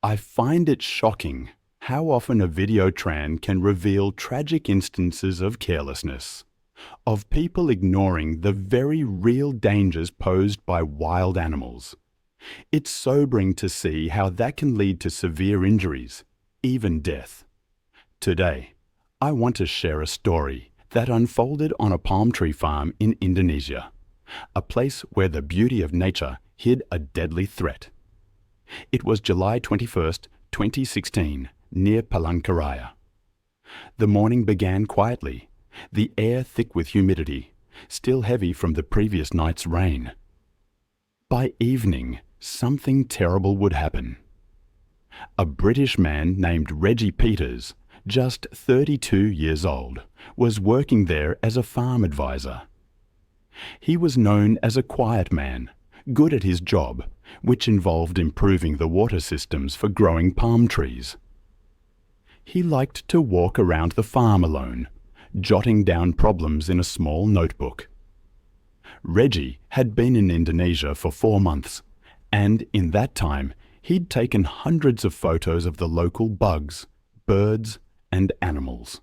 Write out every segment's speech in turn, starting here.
I find it shocking how often a video tran can reveal tragic instances of carelessness, of people ignoring the very real dangers posed by wild animals. It's sobering to see how that can lead to severe injuries, even death. Today, I want to share a story that unfolded on a palm tree farm in Indonesia, a place where the beauty of nature hid a deadly threat. It was July 21st, 2016, near Palangkaraya. The morning began quietly, the air thick with humidity, still heavy from the previous night's rain. By evening, something terrible would happen. A British man named Reggie Peters, just 32 years old, was working there as a farm advisor. He was known as a quiet man, good at his job, which involved improving the water systems for growing palm trees. He liked to walk around the farm alone, jotting down problems in a small notebook. Reggie had been in Indonesia for 4 months, and in that time he'd taken hundreds of photos of the local bugs, birds, and animals.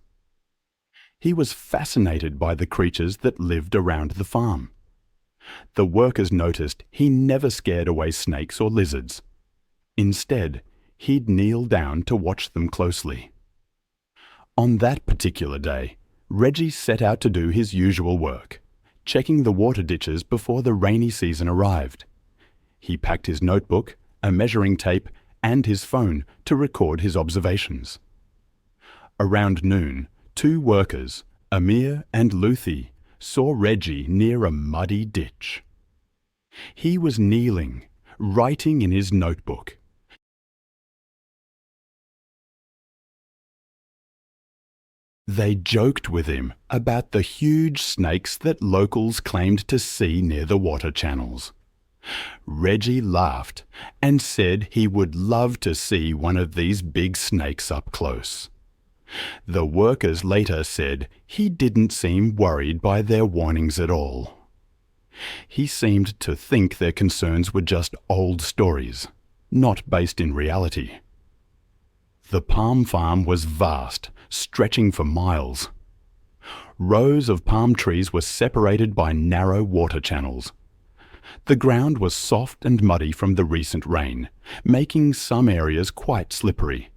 He was fascinated by the creatures that lived around the farm. The workers noticed he never scared away snakes or lizards. Instead, he'd kneel down to watch them closely. On that particular day, Reggie set out to do his usual work, checking the water ditches before the rainy season arrived. He packed his notebook, a measuring tape, and his phone to record his observations. Around noon, 2 workers, Amir and Luthi, saw Reggie near a muddy ditch. He was kneeling, writing in his notebook. They joked with him about the huge snakes that locals claimed to see near the water channels. Reggie laughed and said he would love to see one of these big snakes up close. The workers later said he didn't seem worried by their warnings at all. He seemed to think their concerns were just old stories, not based in reality. The palm farm was vast, stretching for miles. Rows of palm trees were separated by narrow water channels. The ground was soft and muddy from the recent rain, making some areas quite slippery.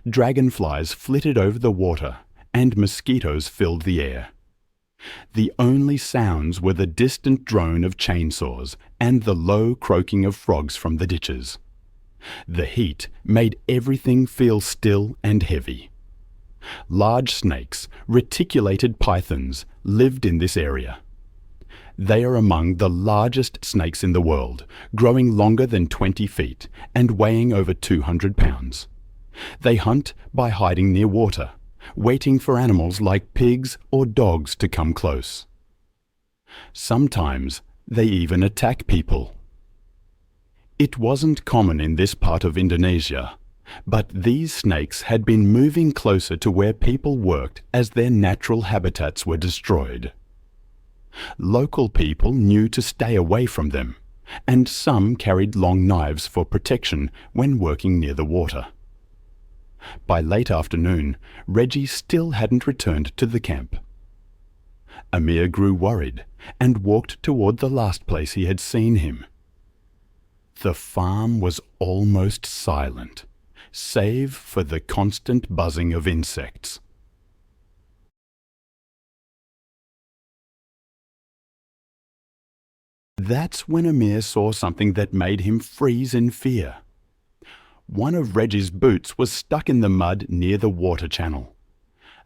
Dragonflies flitted over the water, and mosquitoes filled the air. The only sounds were the distant drone of chainsaws and the low croaking of frogs from the ditches. The heat made everything feel still and heavy. Large snakes, reticulated pythons, lived in this area. They are among the largest snakes in the world, growing longer than 20 feet and weighing over 200 pounds. They hunt by hiding near water, waiting for animals like pigs or dogs to come close. Sometimes they even attack people. It wasn't common in this part of Indonesia, but these snakes had been moving closer to where people worked as their natural habitats were destroyed. Local people knew to stay away from them, and some carried long knives for protection when working near the water. By late afternoon, Reggie still hadn't returned to the camp. Amir grew worried and walked toward the last place he had seen him. The farm was almost silent, save for the constant buzzing of insects. That's when Amir saw something that made him freeze in fear. One of Reggie's boots was stuck in the mud near the water channel.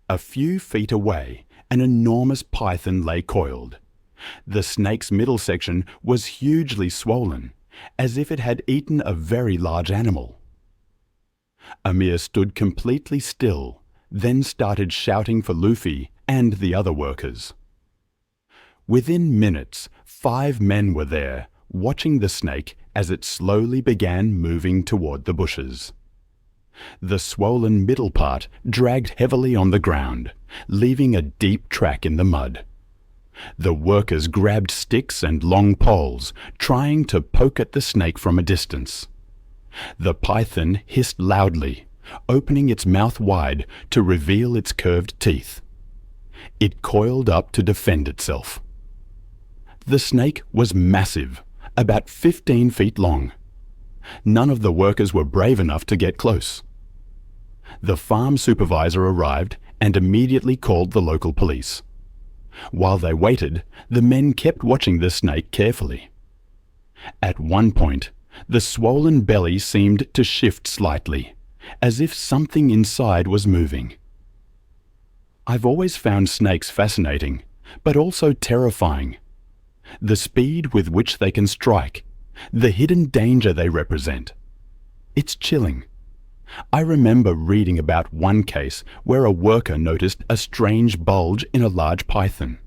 A few feet away, an enormous python lay coiled. The snake's middle section was hugely swollen, as if it had eaten a very large animal. Amir stood completely still, then started shouting for Luffy and the other workers. Within minutes, 5 men were there, watching the snake as it slowly began moving toward the bushes. The swollen middle part dragged heavily on the ground, leaving a deep track in the mud. The workers grabbed sticks and long poles, trying to poke at the snake from a distance. The python hissed loudly, opening its mouth wide to reveal its curved teeth. It coiled up to defend itself. The snake was massive, about 15 feet long. None of the workers were brave enough to get close. The farm supervisor arrived and immediately called the local police. While they waited, the men kept watching the snake carefully. At one point, the swollen belly seemed to shift slightly, as if something inside was moving. I've always found snakes fascinating, but also terrifying. The speed with which they can strike, the hidden danger they represent. It's chilling. I remember reading about one case where a worker noticed a strange bulge in a large python.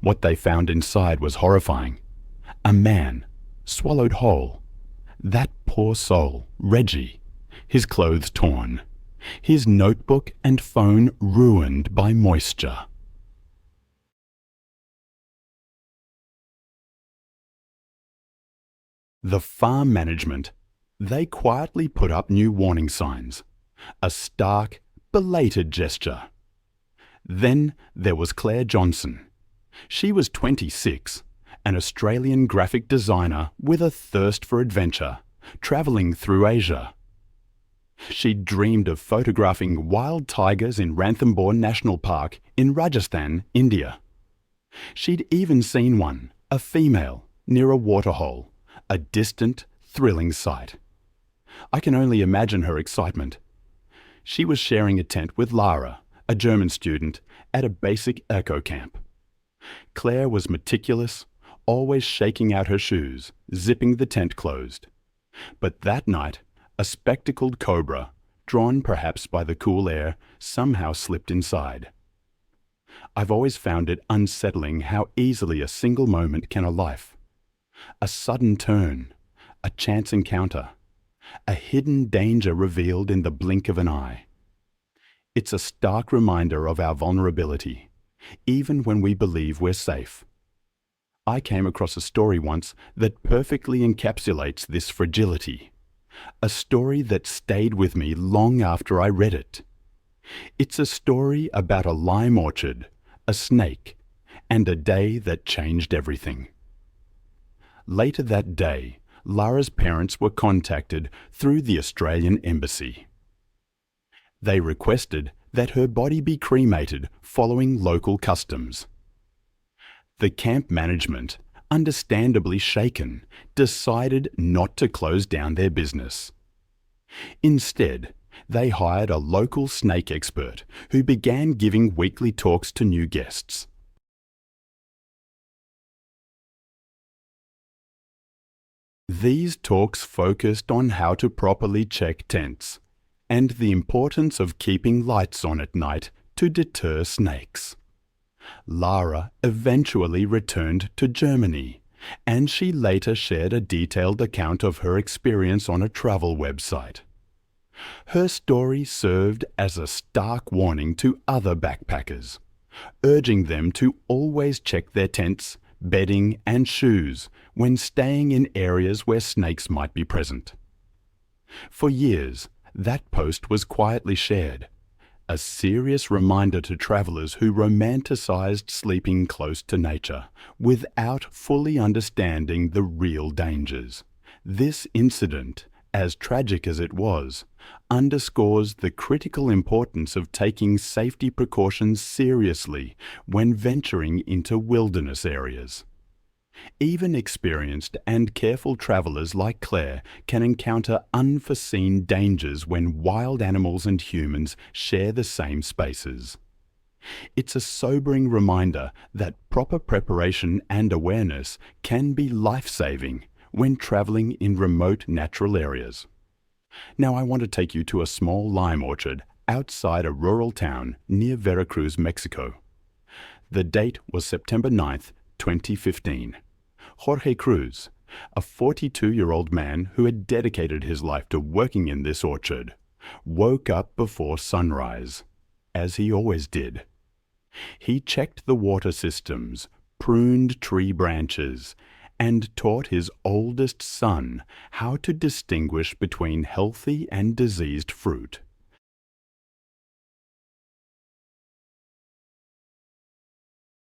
What they found inside was horrifying. A man, swallowed whole. That poor soul, Reggie, his clothes torn, his notebook and phone ruined by moisture. The farm management, they quietly put up new warning signs, a stark, belated gesture. Then there was Clare Johnson. She was 26, an Australian graphic designer with a thirst for adventure, travelling through Asia. She'd dreamed of photographing wild tigers in Ranthambore National Park in Rajasthan, India. She'd even seen one, a female, near a waterhole, a distant, thrilling sight. I can only imagine her excitement. She was sharing a tent with Lara, a German student, at a basic eco camp. Claire was meticulous, always shaking out her shoes, zipping the tent closed. But that night, a spectacled cobra, drawn perhaps by the cool air, somehow slipped inside. I've always found it unsettling how easily a single moment can a life. A sudden turn, a chance encounter, a hidden danger revealed in the blink of an eye. It's a stark reminder of our vulnerability, even when we believe we're safe. I came across a story once that perfectly encapsulates this fragility, a story that stayed with me long after I read it. It's a story about a lime orchard, a snake, and a day that changed everything. Later that day, Lara's parents were contacted through the Australian Embassy. They requested that her body be cremated following local customs. The camp management, understandably shaken, decided not to close down their business. Instead, they hired a local snake expert who began giving weekly talks to new guests. These talks focused on how to properly check tents and the importance of keeping lights on at night to deter snakes. Lara eventually returned to Germany, and she later shared a detailed account of her experience on a travel website. Her story served as a stark warning to other backpackers, urging them to always check their tents, bedding and shoes when staying in areas where snakes might be present. For years, that post was quietly shared, a serious reminder to travelers who romanticized sleeping close to nature without fully understanding the real dangers. This incident, as tragic as it was, underscores the critical importance of taking safety precautions seriously when venturing into wilderness areas. Even experienced and careful travelers like Claire can encounter unforeseen dangers when wild animals and humans share the same spaces. It's a sobering reminder that proper preparation and awareness can be life-saving when traveling in remote natural areas. Now I want to take you to a small lime orchard outside a rural town near Veracruz, Mexico. The date was September 9th, 2015. Jorge Cruz, a 42-year-old man who had dedicated his life to working in this orchard, woke up before sunrise, as he always did. He checked the water systems, pruned tree branches, and taught his oldest son how to distinguish between healthy and diseased fruit.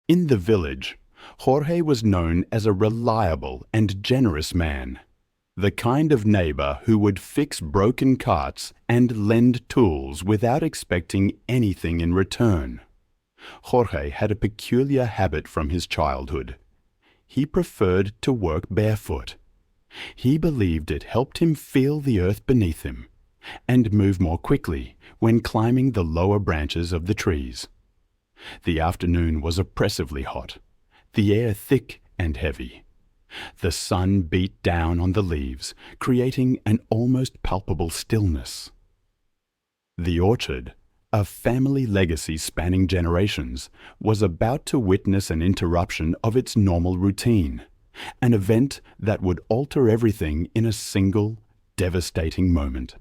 In the village, Jorge was known as a reliable and generous man, the kind of neighbor who would fix broken carts and lend tools without expecting anything in return. Jorge had a peculiar habit from his childhood. He preferred to work barefoot. He believed it helped him feel the earth beneath him and move more quickly when climbing the lower branches of the trees. The afternoon was oppressively hot, the air thick and heavy. The sun beat down on the leaves, creating an almost palpable stillness. The orchard, a family legacy spanning generations, was about to witness an interruption of its normal routine, an event that would alter everything in a single, devastating moment.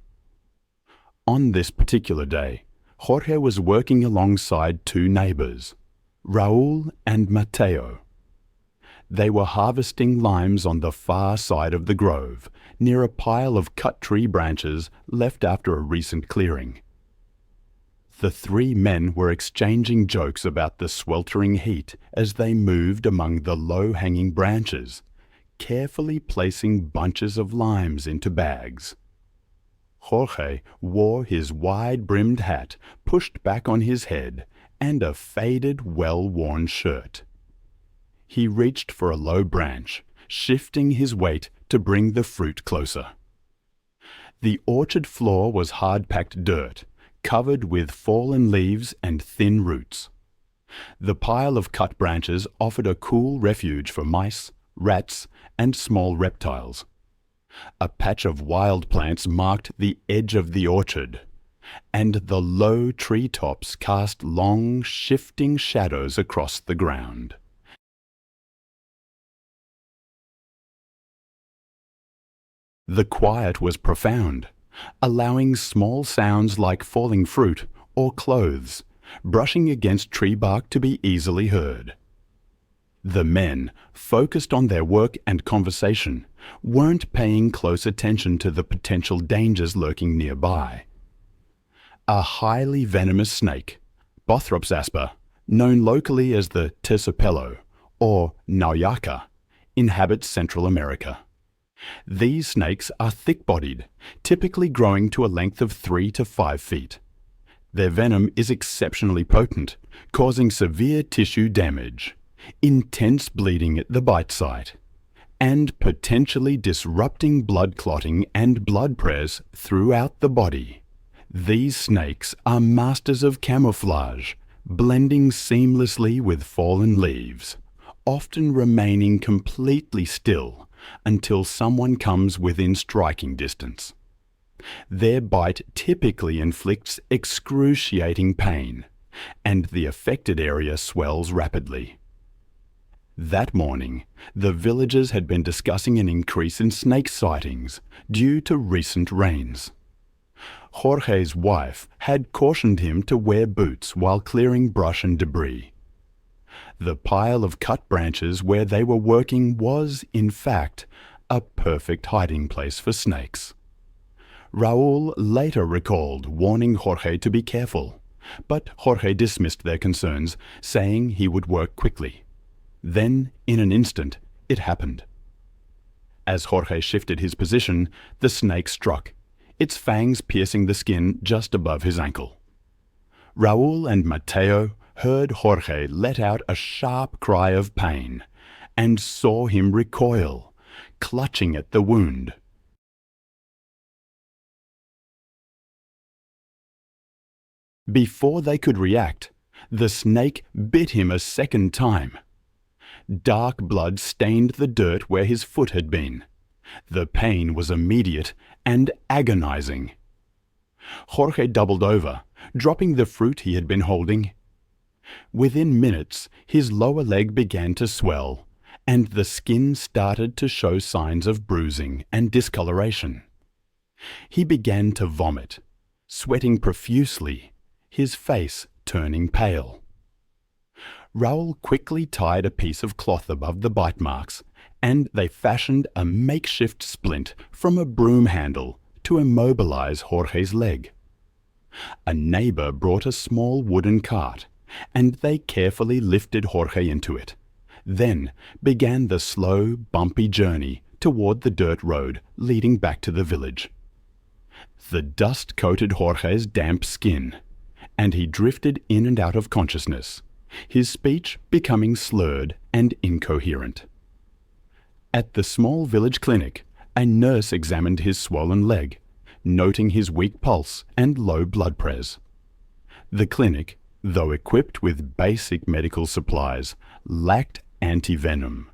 On this particular day, Jorge was working alongside two neighbors, Raul and Mateo. They were harvesting limes on the far side of the grove, near a pile of cut tree branches left after a recent clearing. The three men were exchanging jokes about the sweltering heat as they moved among the low-hanging branches, carefully placing bunches of limes into bags. Jorge wore his wide-brimmed hat pushed back on his head and a faded, well-worn shirt. He reached for a low branch, shifting his weight to bring the fruit closer. The orchard floor was hard-packed dirt, covered with fallen leaves and thin roots. The pile of cut branches offered a cool refuge for mice, rats, and small reptiles. A patch of wild plants marked the edge of the orchard, and the low tree tops cast long, shifting shadows across the ground. The quiet was profound, allowing small sounds like falling fruit or clothes brushing against tree bark to be easily heard. The men, focused on their work and conversation, weren't paying close attention to the potential dangers lurking nearby. A highly venomous snake, Bothrops asper, known locally as the terciopelo or nauyaka, inhabits Central America. These snakes are thick-bodied, typically growing to a length of 3 to 5 feet. Their venom is exceptionally potent, causing severe tissue damage, intense bleeding at the bite site, and potentially disrupting blood clotting and blood press throughout the body. These snakes are masters of camouflage, blending seamlessly with fallen leaves, often remaining completely still until someone comes within striking distance. Their bite typically inflicts excruciating pain, and the affected area swells rapidly. That morning, the villagers had been discussing an increase in snake sightings due to recent rains. Jorge's wife had cautioned him to wear boots while clearing brush and debris. The pile of cut branches where they were working was, in fact, a perfect hiding place for snakes. Raul later recalled warning Jorge to be careful, but Jorge dismissed their concerns, saying he would work quickly. Then, in an instant, it happened. As Jorge shifted his position, the snake struck, its fangs piercing the skin just above his ankle. Raul and Mateo heard Jorge let out a sharp cry of pain and saw him recoil, clutching at the wound. Before they could react, the snake bit him a second time. Dark blood stained the dirt where his foot had been. The pain was immediate and agonizing. Jorge doubled over, dropping the fruit he had been holding. Within minutes, his lower leg began to swell, and the skin started to show signs of bruising and discoloration. He began to vomit, sweating profusely, his face turning pale. Raul quickly tied a piece of cloth above the bite marks and they fashioned a makeshift splint from a broom handle to immobilize Jorge's leg. A neighbor brought a small wooden cart, and they carefully lifted Jorge into it, then began the slow, bumpy journey toward the dirt road leading back to the village. The dust coated Jorge's damp skin, and he drifted in and out of consciousness, his speech becoming slurred and incoherent. At the small village clinic, a nurse examined his swollen leg, noting his weak pulse and low blood pressure. The clinic, though equipped with basic medical supplies, lacked antivenom,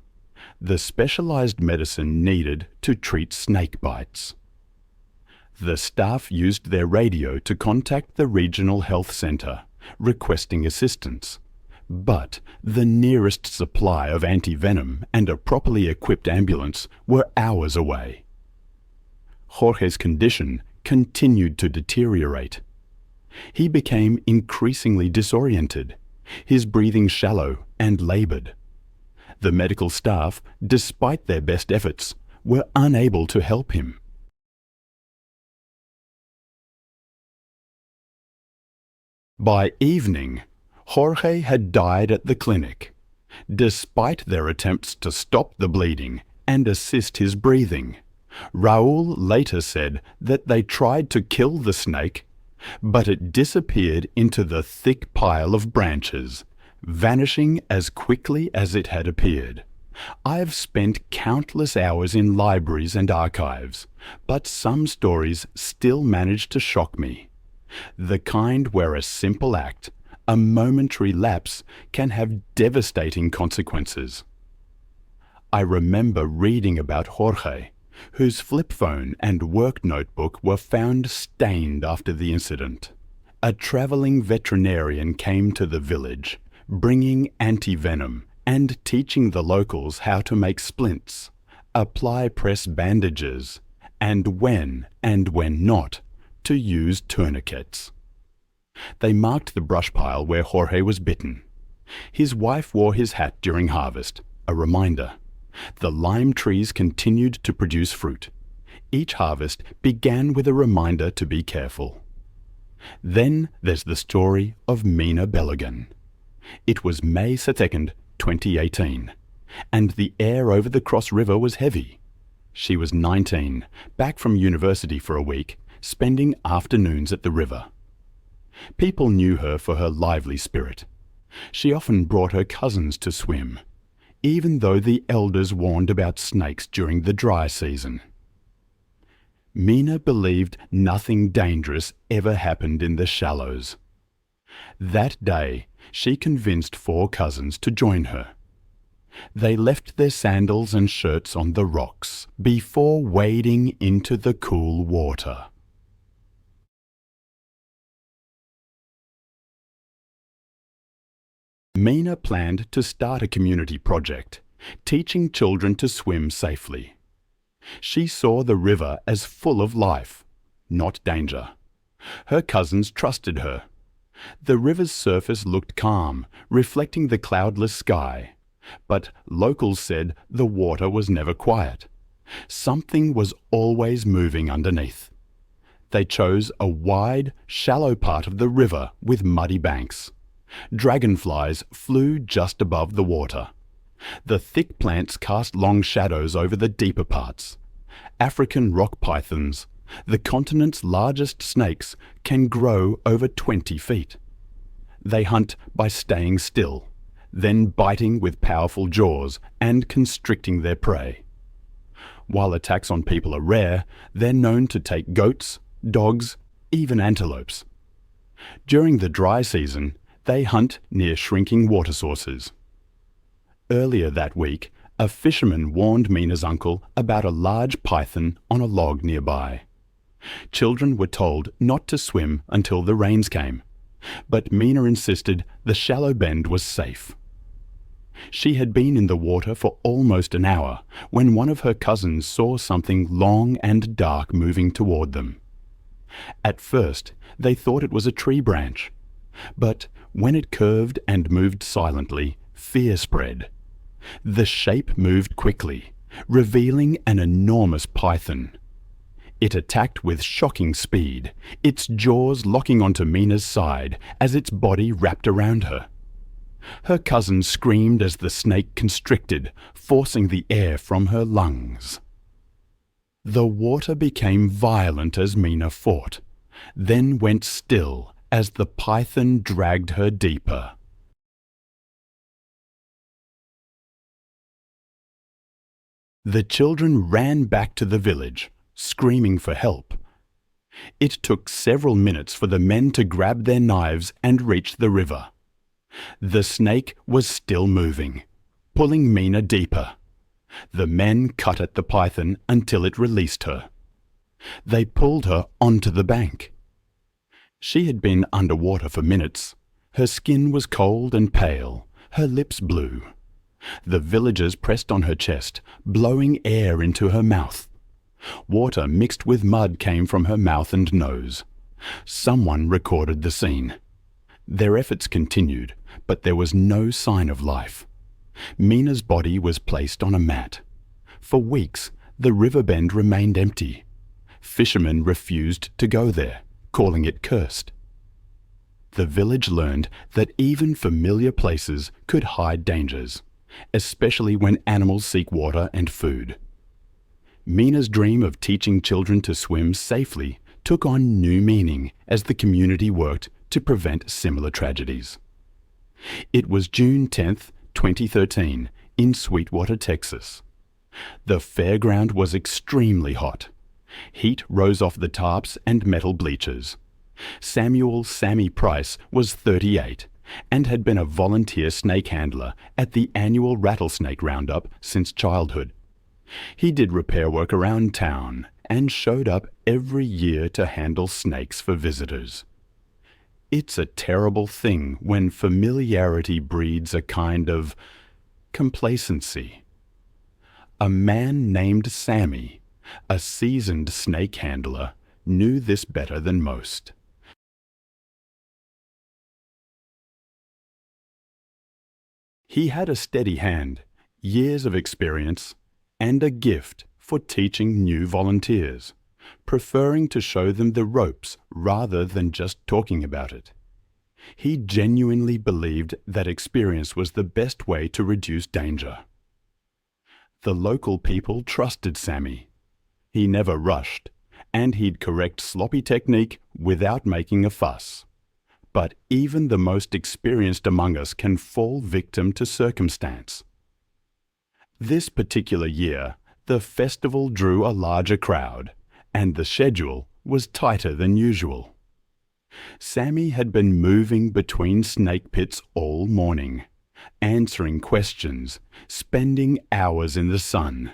the specialized medicine needed to treat snake bites. The staff used their radio to contact the regional health center, requesting assistance. But the nearest supply of antivenom and a properly equipped ambulance were hours away. Jorge's condition continued to deteriorate. He became increasingly disoriented, his breathing shallow and labored. The medical staff, despite their best efforts, were unable to help him. By evening, Jorge had died at the clinic, despite their attempts to stop the bleeding and assist his breathing. Raul later said that they tried to kill the snake, but it disappeared into the thick pile of branches, vanishing as quickly as it had appeared. I've spent countless hours in libraries and archives, but some stories still manage to shock me. The kind where a simple act, a momentary lapse, can have devastating consequences. I remember reading about Jorge, whose flip phone and work notebook were found stained after the incident. A traveling veterinarian came to the village, bringing antivenom and teaching the locals how to make splints, apply press bandages, and when not to use tourniquets. They marked the brush pile where Jorge was bitten. His wife wore his hat during harvest, a reminder. The lime trees continued to produce fruit. Each harvest began with a reminder to be careful. Then there's the story of Mina Belligan. It was May 2nd, 2018, and the air over the Cross River was heavy. She was 19, back from university for a week, spending afternoons at the river. People knew her for her lively spirit. She often brought her cousins to swim, even though the elders warned about snakes during the dry season. Mina believed nothing dangerous ever happened in the shallows. That day, she convinced 4 cousins to join her. They left their sandals and shirts on the rocks before wading into the cool water. Mina planned to start a community project, teaching children to swim safely. She saw the river as full of life, not danger. Her cousins trusted her. The river's surface looked calm, reflecting the cloudless sky, but locals said the water was never quiet. Something was always moving underneath. They chose a wide, shallow part of the river with muddy banks. Dragonflies flew just above the water. The thick plants cast long shadows over the deeper parts. African rock pythons, the continent's largest snakes, can grow over 20 feet. They hunt by staying still, then biting with powerful jaws and constricting their prey. While attacks on people are rare, they're known to take goats, dogs, even antelopes. During the dry season, they hunt near shrinking water sources. Earlier that week, a fisherman warned Mina's uncle about a large python on a log nearby. Children were told not to swim until the rains came, but Mina insisted the shallow bend was safe. She had been in the water for almost an hour when one of her cousins saw something long and dark moving toward them. At first, they thought it was a tree branch, but when it curved and moved silently, fear spread. The shape moved quickly, revealing an enormous python. It attacked with shocking speed, its jaws locking onto Mina's side as its body wrapped around her. Her cousin screamed as the snake constricted, forcing the air from her lungs. The water became violent as Mina fought, then went still as the python dragged her deeper. The children ran back to the village, screaming for help. It took several minutes for the men to grab their knives and reach the river. The snake was still moving, pulling Mina deeper. The men cut at the python until it released her. They pulled her onto the bank. She had been underwater for minutes. Her skin was cold and pale, her lips blue. The villagers pressed on her chest, blowing air into her mouth. Water mixed with mud came from her mouth and nose. Someone recorded the scene. Their efforts continued, but there was no sign of life. Mina's body was placed on a mat. For weeks, the riverbend remained empty. Fishermen refused to go there, calling it cursed. The village learned that even familiar places could hide dangers, especially when animals seek water and food. Mina's dream of teaching children to swim safely took on new meaning as the community worked to prevent similar tragedies. It was June 10, 2013, in Sweetwater, Texas. The fairground was extremely hot. Heat rose off the tarps and metal bleachers. Samuel "Sammy" Price was 38 and had been a volunteer snake handler at the annual rattlesnake roundup since childhood. He did repair work around town and showed up every year to handle snakes for visitors. It's a terrible thing when familiarity breeds a kind of complacency. A man named Sammy, a seasoned snake handler, knew this better than most. He had a steady hand, years of experience, and a gift for teaching new volunteers, preferring to show them the ropes rather than just talking about it. He genuinely believed that experience was the best way to reduce danger. The local people trusted Sammy. He never rushed, and he'd correct sloppy technique without making a fuss. But even the most experienced among us can fall victim to circumstance. This particular year, the festival drew a larger crowd, and the schedule was tighter than usual. Sammy had been moving between snake pits all morning, answering questions, spending hours in the sun.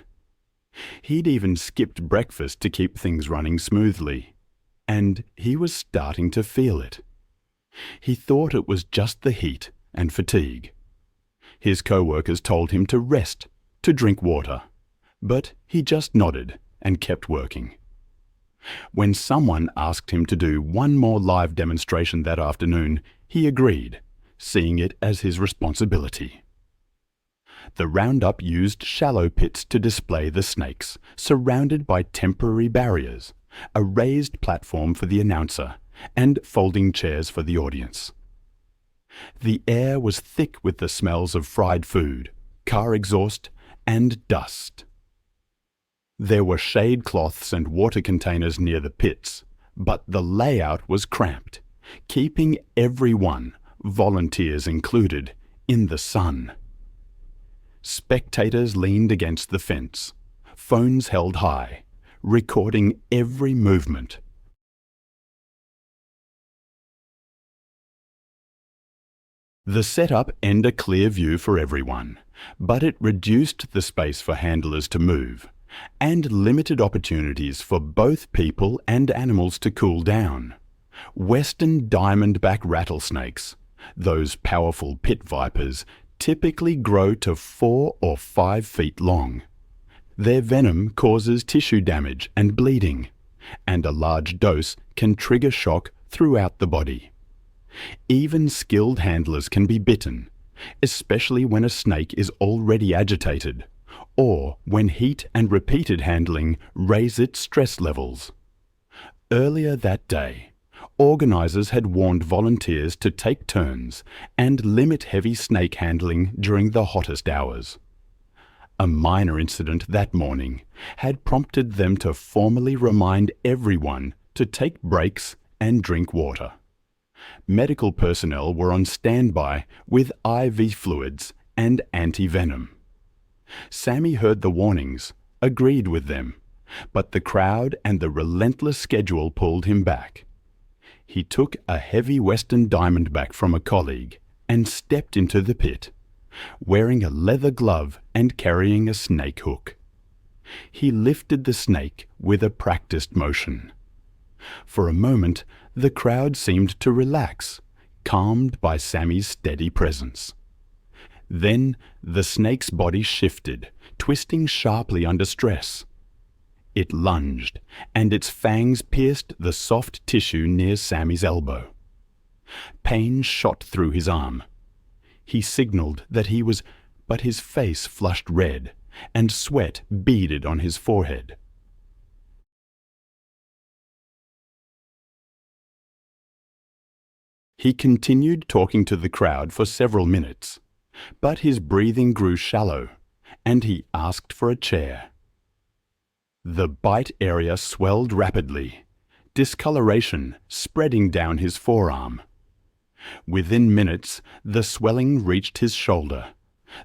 He'd even skipped breakfast to keep things running smoothly, and he was starting to feel it. He thought it was just the heat and fatigue. His co-workers told him to rest, to drink water, but he just nodded and kept working. When someone asked him to do one more live demonstration that afternoon, he agreed, seeing it as his responsibility. The roundup used shallow pits to display the snakes, surrounded by temporary barriers, a raised platform for the announcer, and folding chairs for the audience. The air was thick with the smells of fried food, car exhaust, and dust. There were shade cloths and water containers near the pits, but the layout was cramped, keeping everyone, volunteers included, in the sun. Spectators leaned against the fence, phones held high, recording every movement. The setup earned a clear view for everyone, but it reduced the space for handlers to move, and limited opportunities for both people and animals to cool down. Western diamondback rattlesnakes, those powerful pit vipers, typically grow to 4 or 5 feet long. Their venom causes tissue damage and bleeding, and a large dose can trigger shock throughout the body. Even skilled handlers can be bitten, especially when a snake is already agitated or when heat and repeated handling raise its stress levels. Earlier that day, organisers had warned volunteers to take turns and limit heavy snake handling during the hottest hours. A minor incident that morning had prompted them to formally remind everyone to take breaks and drink water. Medical personnel were on standby with IV fluids and anti-venom. Sammy heard the warnings, agreed with them, but the crowd and the relentless schedule pulled him back. He took a heavy Western diamondback from a colleague and stepped into the pit, wearing a leather glove and carrying a snake hook. He lifted the snake with a practiced motion. For a moment, the crowd seemed to relax, calmed by Sammy's steady presence. Then the snake's body shifted, twisting sharply under stress. It lunged, and its fangs pierced the soft tissue near Sammy's elbow. Pain shot through his arm. He signaled that he was, but his face flushed red, and sweat beaded on his forehead. He continued talking to the crowd for several minutes, but his breathing grew shallow, and he asked for a chair. The bite area swelled rapidly, discoloration spreading down his forearm. Within minutes, the swelling reached his shoulder,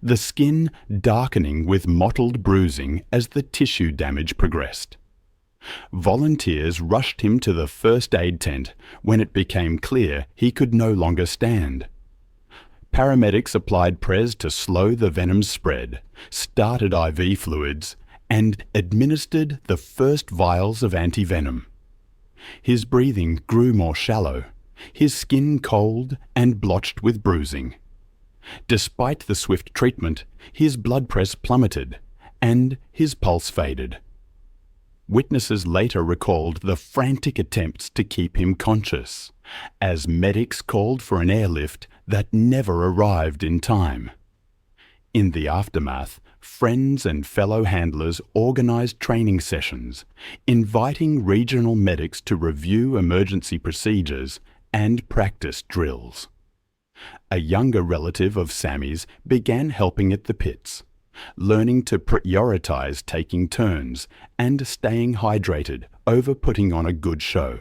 the skin darkening with mottled bruising as the tissue damage progressed. Volunteers rushed him to the first aid tent when it became clear he could no longer stand. Paramedics applied Prez to slow the venom's spread, started IV fluids, and administered the first vials of anti-venom. His breathing grew more shallow, his skin cold and blotched with bruising. Despite the swift treatment, his blood pressure plummeted, and his pulse faded. Witnesses later recalled the frantic attempts to keep him conscious, as medics called for an airlift that never arrived in time. In the aftermath, friends and fellow handlers organized training sessions, inviting regional medics to review emergency procedures and practice drills. A younger relative of Sammy's began helping at the pits, learning to prioritize taking turns and staying hydrated over putting on a good show.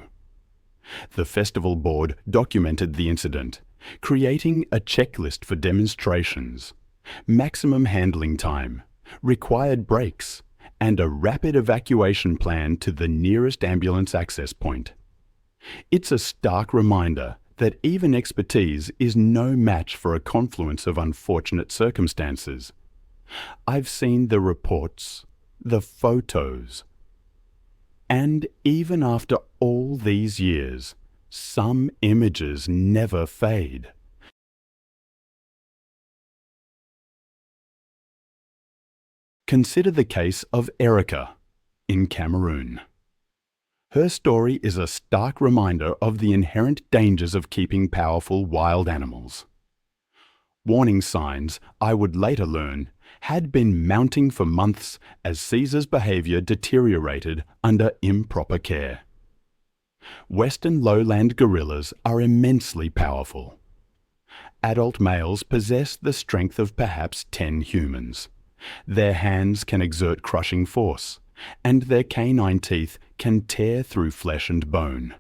The festival board documented the incident, creating a checklist for demonstrations, maximum handling time, required breaks, and a rapid evacuation plan to the nearest ambulance access point. It's a stark reminder that even expertise is no match for a confluence of unfortunate circumstances. I've seen the reports, the photos, and even after all these years, some images never fade. Consider the case of Erica in Cameroon. Her story is a stark reminder of the inherent dangers of keeping powerful wild animals. Warning signs, I would later learn, had been mounting for months as Caesar's behaviour deteriorated under improper care. Western lowland gorillas are immensely powerful. Adult males possess the strength of perhaps 10 humans. Their hands can exert crushing force, and their canine teeth can tear through flesh and bone.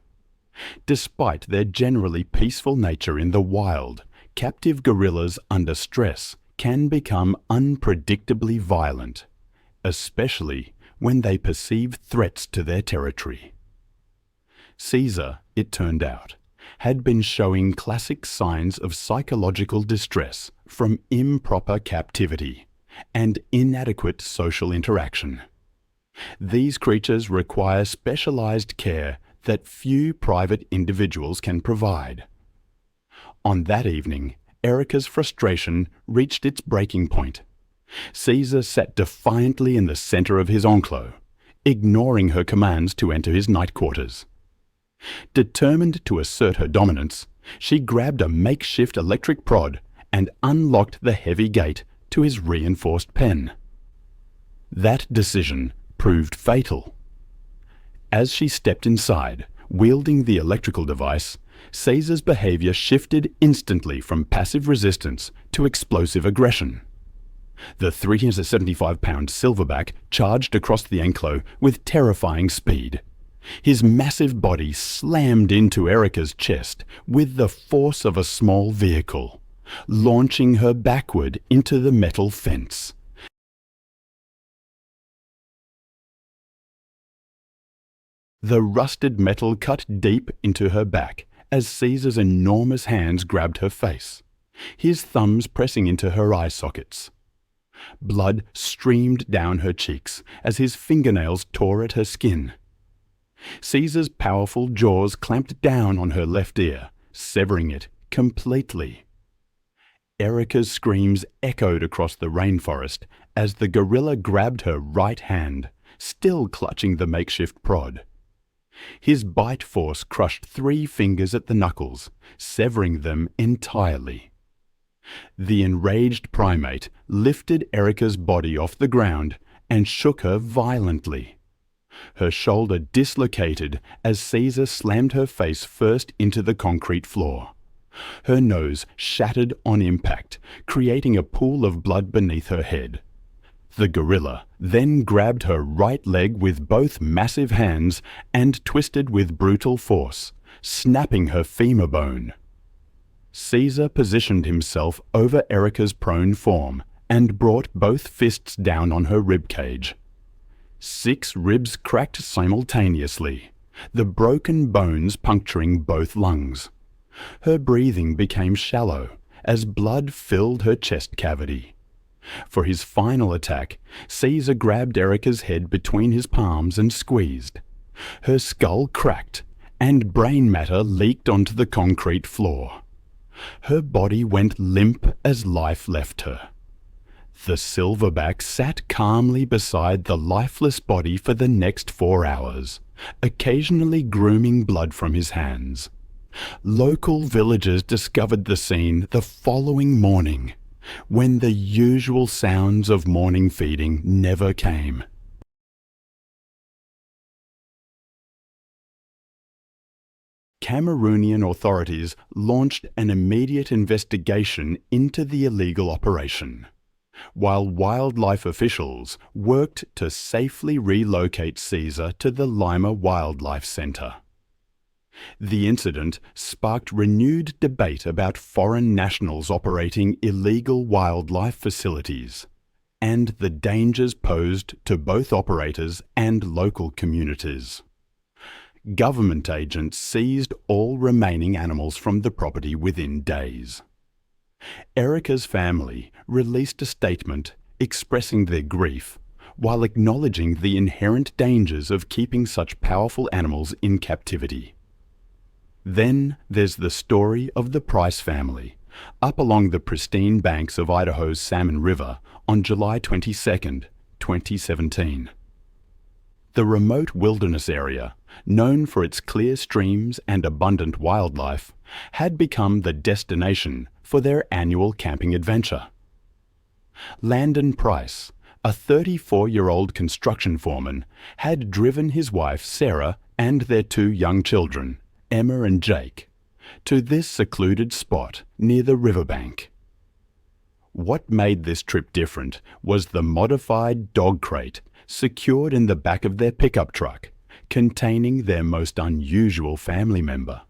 Despite their generally peaceful nature in the wild, captive gorillas under stress can become unpredictably violent, especially when they perceive threats to their territory. Caesar, it turned out, had been showing classic signs of psychological distress from improper captivity and inadequate social interaction. These creatures require specialized care that few private individuals can provide. On that evening, Erica's frustration reached its breaking point. Caesar sat defiantly in the center of his enclos, ignoring her commands to enter his night quarters. Determined to assert her dominance, she grabbed a makeshift electric prod and unlocked the heavy gate to his reinforced pen. That decision proved fatal. As she stepped inside, wielding the electrical device, Caesar's behavior shifted instantly from passive resistance to explosive aggression. The 375-pound silverback charged across the enclave with terrifying speed. His massive body slammed into Erica's chest with the force of a small vehicle, launching her backward into the metal fence. The rusted metal cut deep into her back as Caesar's enormous hands grabbed her face, his thumbs pressing into her eye sockets. Blood streamed down her cheeks as his fingernails tore at her skin. Caesar's powerful jaws clamped down on her left ear, severing it completely. Erica's screams echoed across the rainforest as the gorilla grabbed her right hand, still clutching the makeshift prod. His bite force crushed 3 fingers at the knuckles, severing them entirely. The enraged primate lifted Erica's body off the ground and shook her violently. Her shoulder dislocated as Caesar slammed her face first into the concrete floor. Her nose shattered on impact, creating a pool of blood beneath her head. The gorilla then grabbed her right leg with both massive hands and twisted with brutal force, snapping her femur bone. Caesar positioned himself over Erica's prone form and brought both fists down on her ribcage. 6 ribs cracked simultaneously, the broken bones puncturing both lungs. Her breathing became shallow as blood filled her chest cavity. For his final attack, Caesar grabbed Erica's head between his palms and squeezed. Her skull cracked, and brain matter leaked onto the concrete floor. Her body went limp as life left her. The silverback sat calmly beside the lifeless body for the next 4 hours, occasionally grooming blood from his hands. Local villagers discovered the scene the following morning, when the usual sounds of morning feeding never came. Cameroonian authorities launched an immediate investigation into the illegal operation, while wildlife officials worked to safely relocate Caesar to the Lima Wildlife Centre. The incident sparked renewed debate about foreign nationals operating illegal wildlife facilities and the dangers posed to both operators and local communities. Government agents seized all remaining animals from the property within days. Erica's family released a statement expressing their grief while acknowledging the inherent dangers of keeping such powerful animals in captivity. Then there's the story of the Price family, up along the pristine banks of Idaho's Salmon River on July 22, 2017. The remote wilderness area, known for its clear streams and abundant wildlife, had become the destination for their annual camping adventure. Landon Price, a 34-year-old construction foreman, had driven his wife Sarah and their 2 young children, Emma and Jake, to this secluded spot near the riverbank. What made this trip different was the modified dog crate secured in the back of their pickup truck, containing their most unusual family member.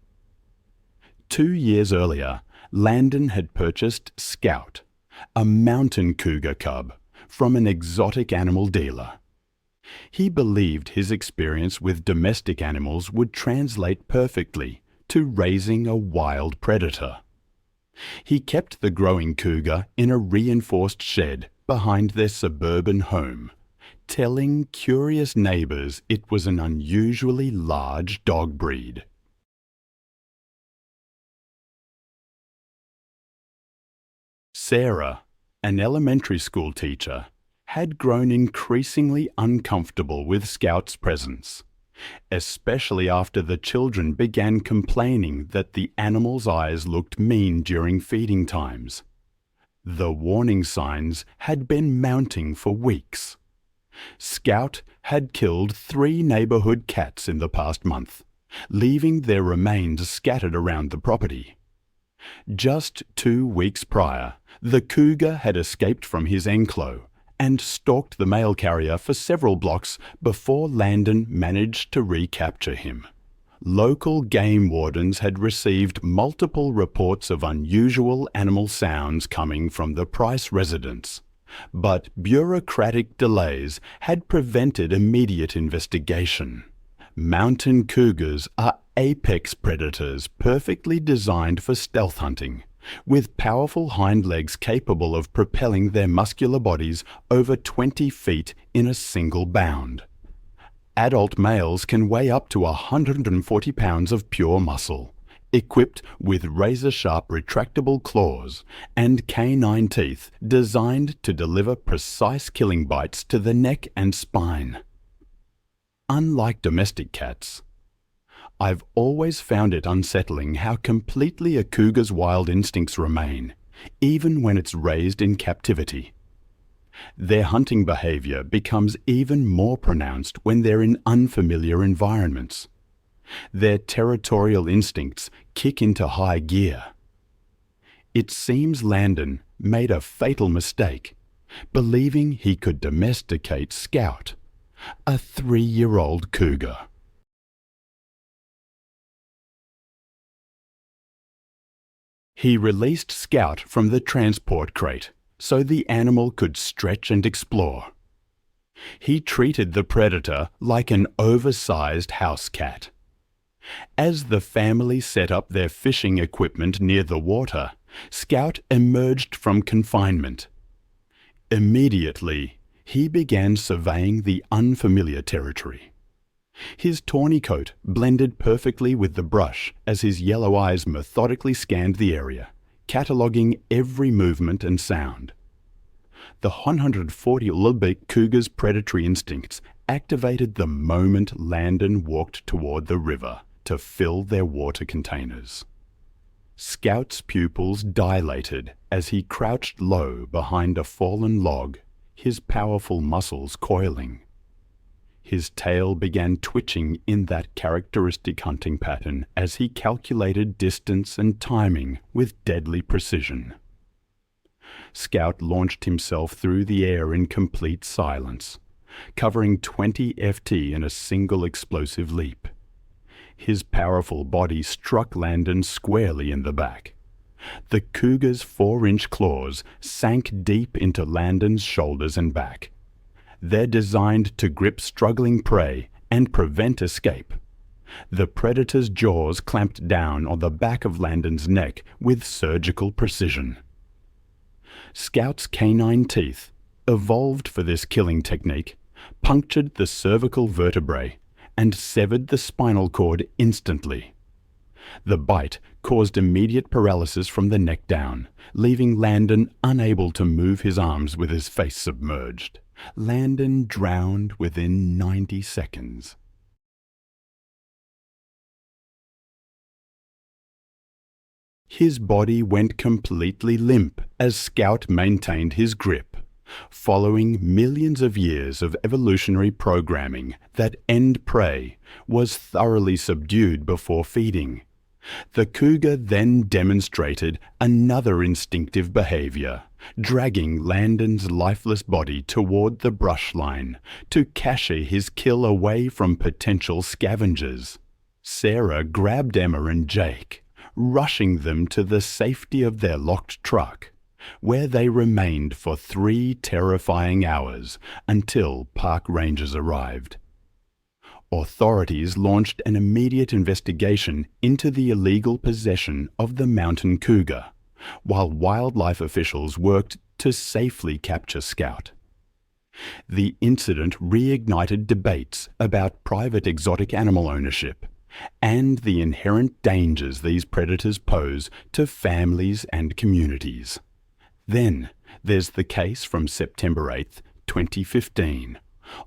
2 years earlier, Landon had purchased Scout, a mountain cougar cub, from an exotic animal dealer. He believed his experience with domestic animals would translate perfectly to raising a wild predator. He kept the growing cougar in a reinforced shed behind their suburban home, telling curious neighbors it was an unusually large dog breed. Sarah, an elementary school teacher, had grown increasingly uncomfortable with Scout's presence, especially after the children began complaining that the animal's eyes looked mean during feeding times. The warning signs had been mounting for weeks. Scout had killed 3 neighborhood cats in the past month, leaving their remains scattered around the property. Just 2 weeks prior, the cougar had escaped from his enclave and stalked the mail carrier for several blocks before Landon managed to recapture him. Local game wardens had received multiple reports of unusual animal sounds coming from the Price residence, but bureaucratic delays had prevented immediate investigation. Mountain cougars are apex predators perfectly designed for stealth hunting, with powerful hind legs capable of propelling their muscular bodies over 20 feet in a single bound. Adult males can weigh up to 140 pounds of pure muscle, equipped with razor-sharp retractable claws and canine teeth designed to deliver precise killing bites to the neck and spine. Unlike domestic cats, I've always found it unsettling how completely a cougar's wild instincts remain, even when it's raised in captivity. Their hunting behavior becomes even more pronounced when they're in unfamiliar environments. Their territorial instincts kick into high gear. It seems Landon made a fatal mistake, believing he could domesticate Scout, a 3-year-old cougar. He released Scout from the transport crate so the animal could stretch and explore. He treated the predator like an oversized house cat. As the family set up their fishing equipment near the water, Scout emerged from confinement. Immediately, he began surveying the unfamiliar territory. His tawny coat blended perfectly with the brush as his yellow eyes methodically scanned the area, cataloguing every movement and sound. The 140-lb cougar's predatory instincts activated the moment Landon walked toward the river to fill their water containers. Scout's pupils dilated as he crouched low behind a fallen log, his powerful muscles coiling. His tail began twitching in that characteristic hunting pattern as he calculated distance and timing with deadly precision. Scout launched himself through the air in complete silence, covering 20 ft in a single explosive leap. His powerful body struck Landon squarely in the back. The cougar's 4-inch claws sank deep into Landon's shoulders and back. They're designed to grip struggling prey and prevent escape. The predator's jaws clamped down on the back of Landon's neck with surgical precision. Scout's canine teeth, evolved for this killing technique, punctured the cervical vertebrae and severed the spinal cord instantly. The bite caused immediate paralysis from the neck down, leaving Landon unable to move his arms with his face submerged. Landon drowned within 90 seconds. His body went completely limp as Scout maintained his grip, following millions of years of evolutionary programming that end prey was thoroughly subdued before feeding. The cougar then demonstrated another instinctive behavior, dragging Landon's lifeless body toward the brush line to cache his kill away from potential scavengers. Sarah grabbed Emma and Jake, rushing them to the safety of their locked truck, where they remained for 3 terrifying hours until park rangers arrived. Authorities launched an immediate investigation into the illegal possession of the mountain cougar, while wildlife officials worked to safely capture Scout. The incident reignited debates about private exotic animal ownership and the inherent dangers these predators pose to families and communities. Then there's the case from September 8, 2015,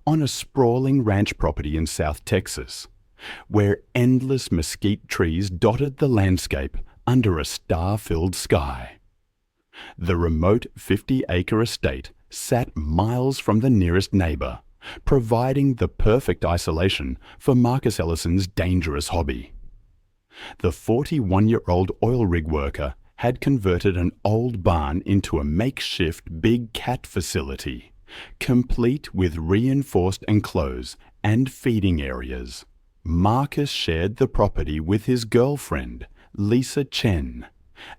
on a sprawling ranch property in South Texas, where endless mesquite trees dotted the landscape under a star-filled sky. The remote 50-acre estate sat miles from the nearest neighbor, providing the perfect isolation for Marcus Ellison's dangerous hobby. The 41-year-old oil rig worker had converted an old barn into a makeshift big cat facility, complete with reinforced enclosures and feeding areas. Marcus shared the property with his girlfriend, Lisa Chen,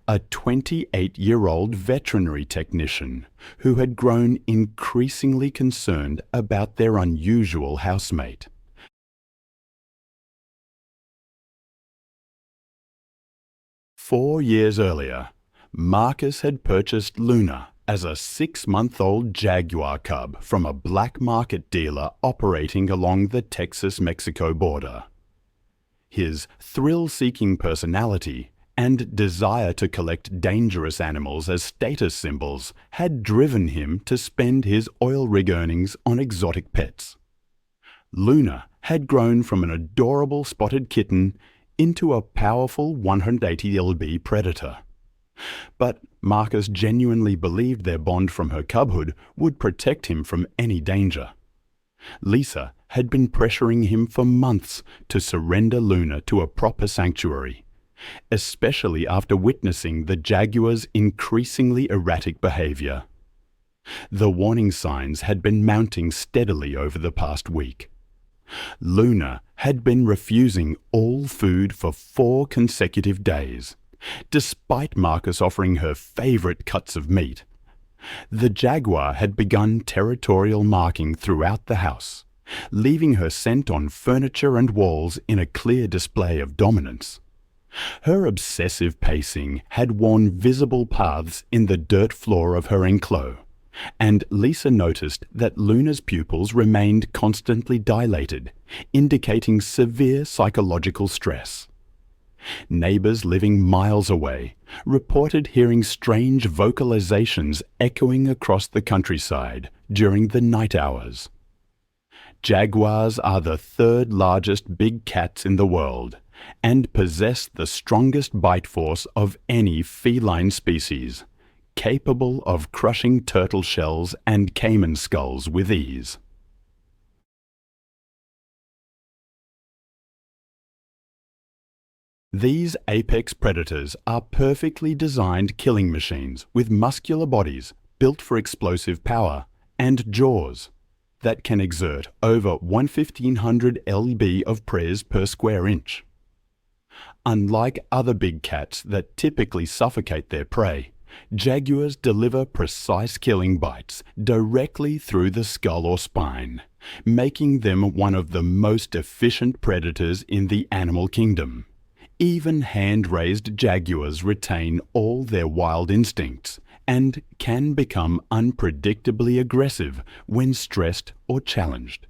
a 28-year-old veterinary technician who had grown increasingly concerned about their unusual housemate. Four years earlier, Marcus had purchased Luna as a 6-month-old Jaguar cub from a black market dealer operating along the Texas-Mexico border. His thrill-seeking personality and desire to collect dangerous animals as status symbols had driven him to spend his oil rig earnings on exotic pets. Luna had grown from an adorable spotted kitten into a powerful 180 lb predator. But Marcus genuinely believed their bond from her cubhood would protect him from any danger. Lisa had been pressuring him for months to surrender Luna to a proper sanctuary, especially after witnessing the Jaguar's increasingly erratic behavior. The warning signs had been mounting steadily over the past week. Luna had been refusing all food for 4 consecutive days, despite Marcus offering her favorite cuts of meat. The Jaguar had begun territorial marking throughout the house, leaving her scent on furniture and walls in a clear display of dominance. Her obsessive pacing had worn visible paths in the dirt floor of her enclosure, and Lisa noticed that Luna's pupils remained constantly dilated, indicating severe psychological stress. Neighbors living miles away reported hearing strange vocalizations echoing across the countryside during the night hours. Jaguars are the 3rd largest big cats in the world and possess the strongest bite force of any feline species, capable of crushing turtle shells and caiman skulls with ease. These apex predators are perfectly designed killing machines with muscular bodies built for explosive power and jaws that can exert over 1,500 lb of pres per square inch. Unlike other big cats that typically suffocate their prey, jaguars deliver precise killing bites directly through the skull or spine, making them one of the most efficient predators in the animal kingdom. Even hand-raised jaguars retain all their wild instincts and can become unpredictably aggressive when stressed or challenged.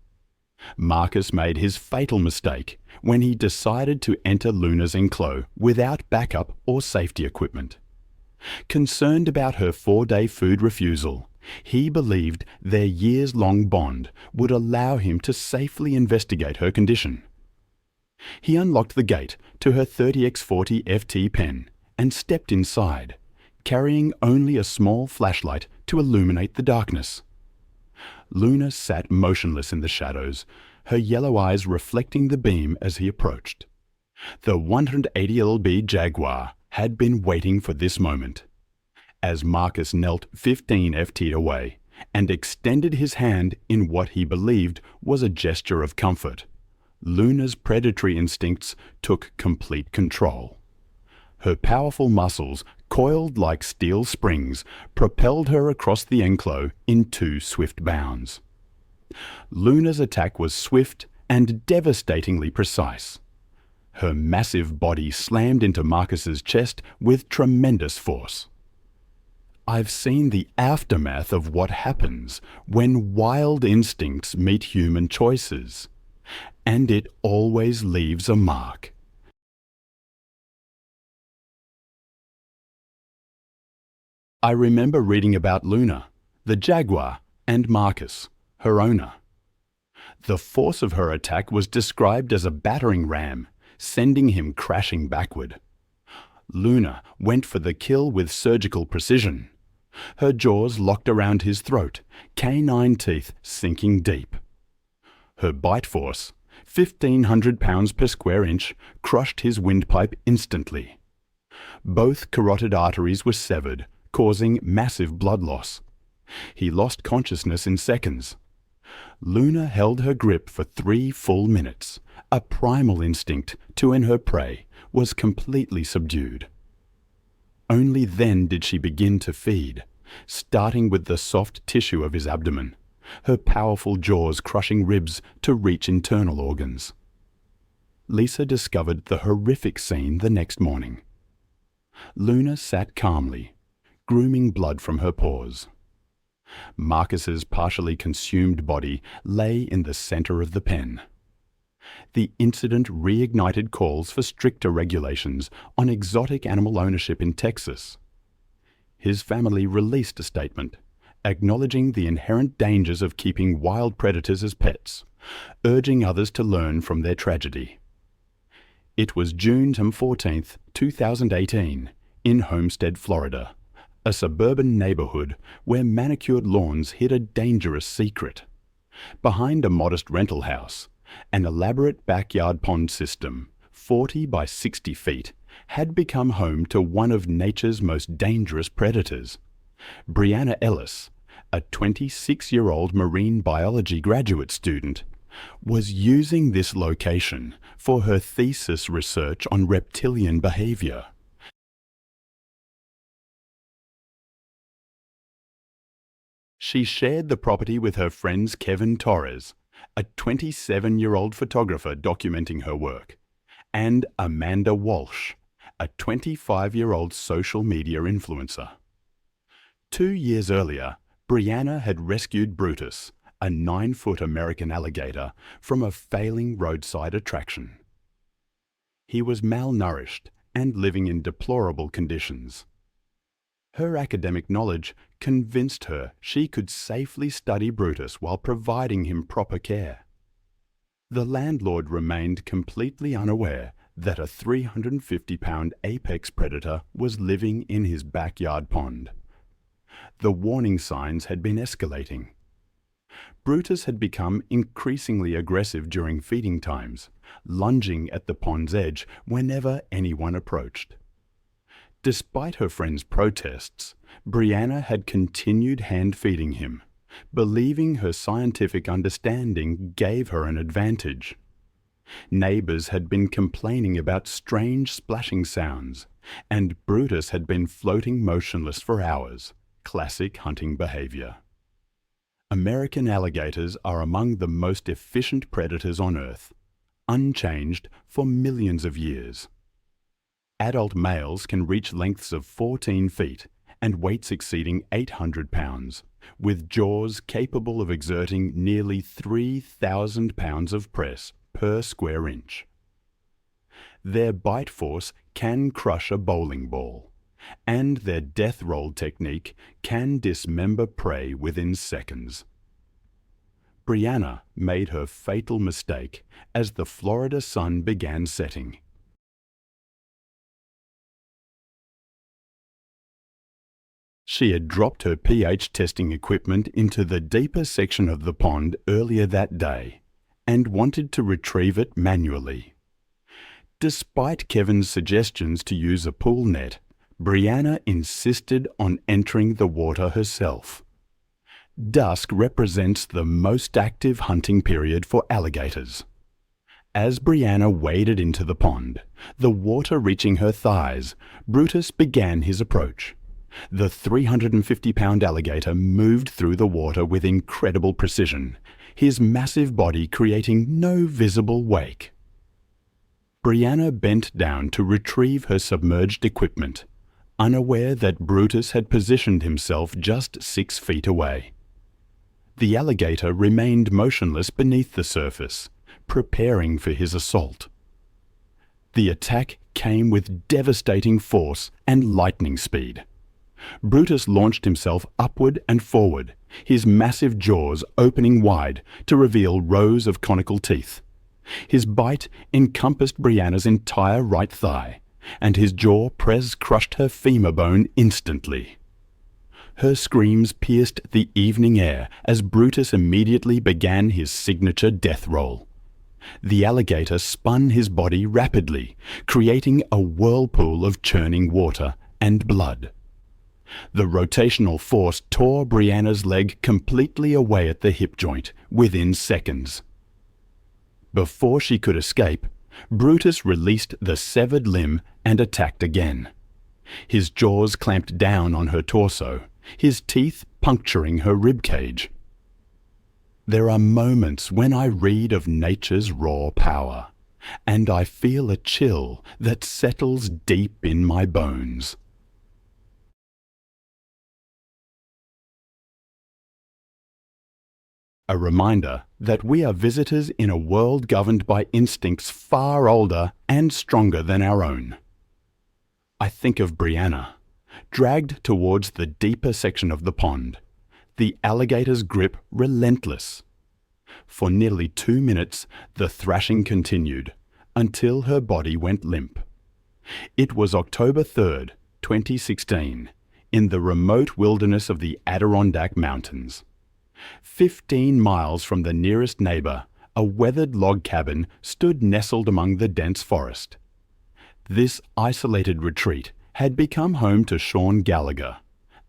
Marcus made his fatal mistake when he decided to enter Luna's enclosure without backup or safety equipment. Concerned about her 4-day food refusal, he believed their years-long bond would allow him to safely investigate her condition. He unlocked the gate to her 30x40 FT pen and stepped inside, carrying only a small flashlight to illuminate the darkness. Luna sat motionless in the shadows, her yellow eyes reflecting the beam as he approached. The 180 lb Jaguar had been waiting for this moment. As Marcus knelt 15 FT away and extended his hand in what he believed was a gesture of comfort, Luna's predatory instincts took complete control. Her powerful muscles, coiled like steel springs, propelled her across the enclosure in 2 swift bounds. Luna's attack was swift and devastatingly precise. Her massive body slammed into Marcus's chest with tremendous force. I've seen the aftermath of what happens when wild instincts meet human choices, and it always leaves a mark. I remember reading about Luna, the Jaguar, and Marcus, her owner. The force of her attack was described as a battering ram, sending him crashing backward. Luna went for the kill with surgical precision. Her jaws locked around his throat, canine teeth sinking deep. Her bite force, 1,500 pounds per square inch, crushed his windpipe instantly. Both carotid arteries were severed, causing massive blood loss. He lost consciousness in seconds. Luna held her grip for 3 full minutes. A primal instinct to end her prey was completely subdued. Only then did she begin to feed, starting with the soft tissue of his abdomen, her powerful jaws crushing ribs to reach internal organs. Lisa discovered the horrific scene the next morning. Luna sat calmly, grooming blood from her paws. Marcus's partially consumed body lay in the center of the pen. The incident reignited calls for stricter regulations on exotic animal ownership in Texas. His family released a statement, acknowledging the inherent dangers of keeping wild predators as pets, urging others to learn from their tragedy. It was June 14, 2018, in Homestead, Florida, a suburban neighborhood where manicured lawns hid a dangerous secret. Behind a modest rental house, an elaborate backyard pond system, 40 by 60 feet, had become home to one of nature's most dangerous predators. Brianna Ellis, a 26-year-old marine biology graduate student, was using this location for her thesis research on reptilian behavior. She shared the property with her friends Kevin Torres, a 27-year-old photographer documenting her work, and Amanda Walsh, a 25-year-old social media influencer. 2 years earlier, Brianna had rescued Brutus, a 9-foot American alligator, from a failing roadside attraction. He was malnourished and living in deplorable conditions. Her academic knowledge convinced her she could safely study Brutus while providing him proper care. The landlord remained completely unaware that a 350-pound apex predator was living in his backyard pond. The warning signs had been escalating. Brutus had become increasingly aggressive during feeding times, lunging at the pond's edge whenever anyone approached. Despite her friend's protests, Brianna had continued hand-feeding him, believing her scientific understanding gave her an advantage. Neighbors had been complaining about strange splashing sounds, and Brutus had been floating motionless for hours, classic hunting behavior. American alligators are among the most efficient predators on Earth, unchanged for millions of years. Adult males can reach lengths of 14 feet and weights exceeding 800 pounds, with jaws capable of exerting nearly 3,000 pounds of press per square inch. Their bite force can crush a bowling ball, and their death roll technique can dismember prey within seconds. Brianna made her fatal mistake as the Florida sun began setting. She had dropped her pH testing equipment into the deeper section of the pond earlier that day and wanted to retrieve it manually. Despite Kevin's suggestions to use a pool net, Brianna insisted on entering the water herself. Dusk represents the most active hunting period for alligators. As Brianna waded into the pond, the water reaching her thighs, Brutus began his approach. The 350-pound alligator moved through the water with incredible precision, his massive body creating no visible wake. Brianna bent down to retrieve her submerged equipment, unaware that Brutus had positioned himself just 6 feet away. The alligator remained motionless beneath the surface, preparing for his assault. The attack came with devastating force and lightning speed. Brutus launched himself upward and forward, his massive jaws opening wide to reveal rows of conical teeth. His bite encompassed Brianna's entire right thigh, and his jaw crushed her femur bone instantly. Her screams pierced the evening air as Brutus immediately began his signature death roll. The alligator spun his body rapidly, creating a whirlpool of churning water and blood. The rotational force tore Brianna's leg completely away at the hip joint within seconds. Before she could escape, Brutus released the severed limb and attacked again. His jaws clamped down on her torso, his teeth puncturing her ribcage. There are moments when I read of nature's raw power, and I feel a chill that settles deep in my bones. A reminder that we are visitors in a world governed by instincts far older and stronger than our own. I think of Brianna, dragged towards the deeper section of the pond, the alligator's grip relentless. For nearly 2 minutes, the thrashing continued, until her body went limp. It was October 3rd, 2016, in the remote wilderness of the Adirondack Mountains. 15 miles from the nearest neighbor, a weathered log cabin stood nestled among the dense forest. This isolated retreat had become home to Sean Gallagher,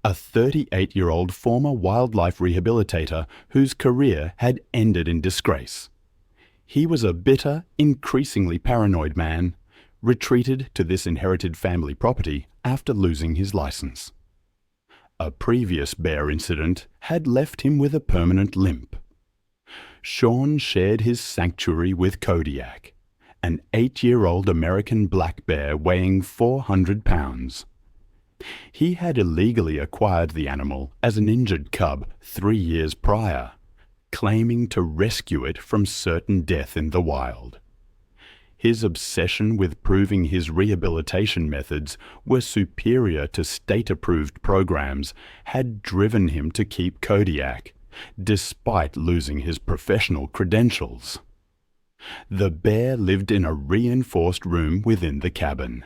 a 38-year-old former wildlife rehabilitator whose career had ended in disgrace. He was a bitter, increasingly paranoid man, retreated to this inherited family property after losing his license. A previous bear incident had left him with a permanent limp. Sean shared his sanctuary with Kodiak, an 8-year-old American black bear weighing 400 pounds. He had illegally acquired the animal as an injured cub 3 years prior, claiming to rescue it from certain death in the wild. His obsession with proving his rehabilitation methods were superior to state-approved programs had driven him to keep Kodiak, despite losing his professional credentials. The bear lived in a reinforced room within the cabin,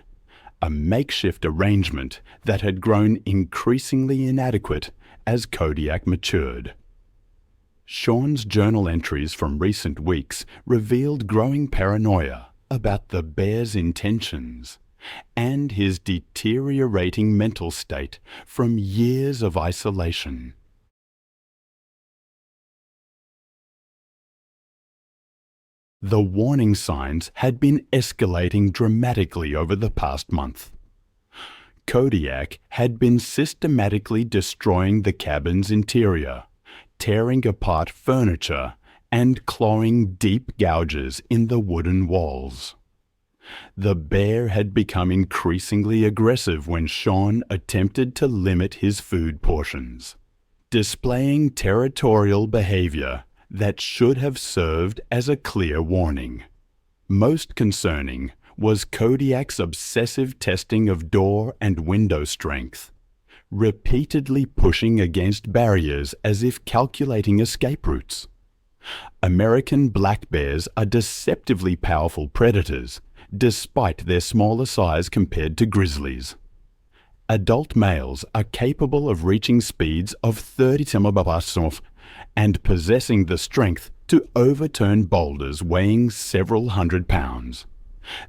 a makeshift arrangement that had grown increasingly inadequate as Kodiak matured. Sean's journal entries from recent weeks revealed growing paranoia about the bear's intentions and his deteriorating mental state from years of isolation. The warning signs had been escalating dramatically over the past month. Kodiak had been systematically destroying the cabin's interior, tearing apart furniture and clawing deep gouges in the wooden walls. The bear had become increasingly aggressive when Sean attempted to limit his food portions, displaying territorial behavior that should have served as a clear warning. Most concerning was Kodiak's obsessive testing of door and window strength, repeatedly pushing against barriers as if calculating escape routes. American black bears are deceptively powerful predators, despite their smaller size compared to grizzlies. Adult males are capable of reaching speeds of 30 km/h and possessing the strength to overturn boulders weighing several hundred pounds.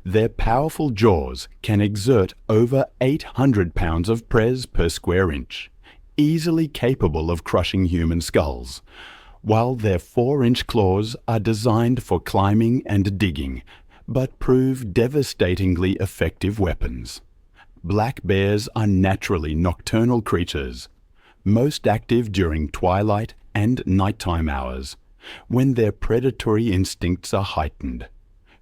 Their powerful jaws can exert over 800 pounds of press per square inch, easily capable of crushing human skulls, while their 4-inch claws are designed for climbing and digging, but prove devastatingly effective weapons. Black bears are naturally nocturnal creatures, most active during twilight and nighttime hours, when their predatory instincts are heightened.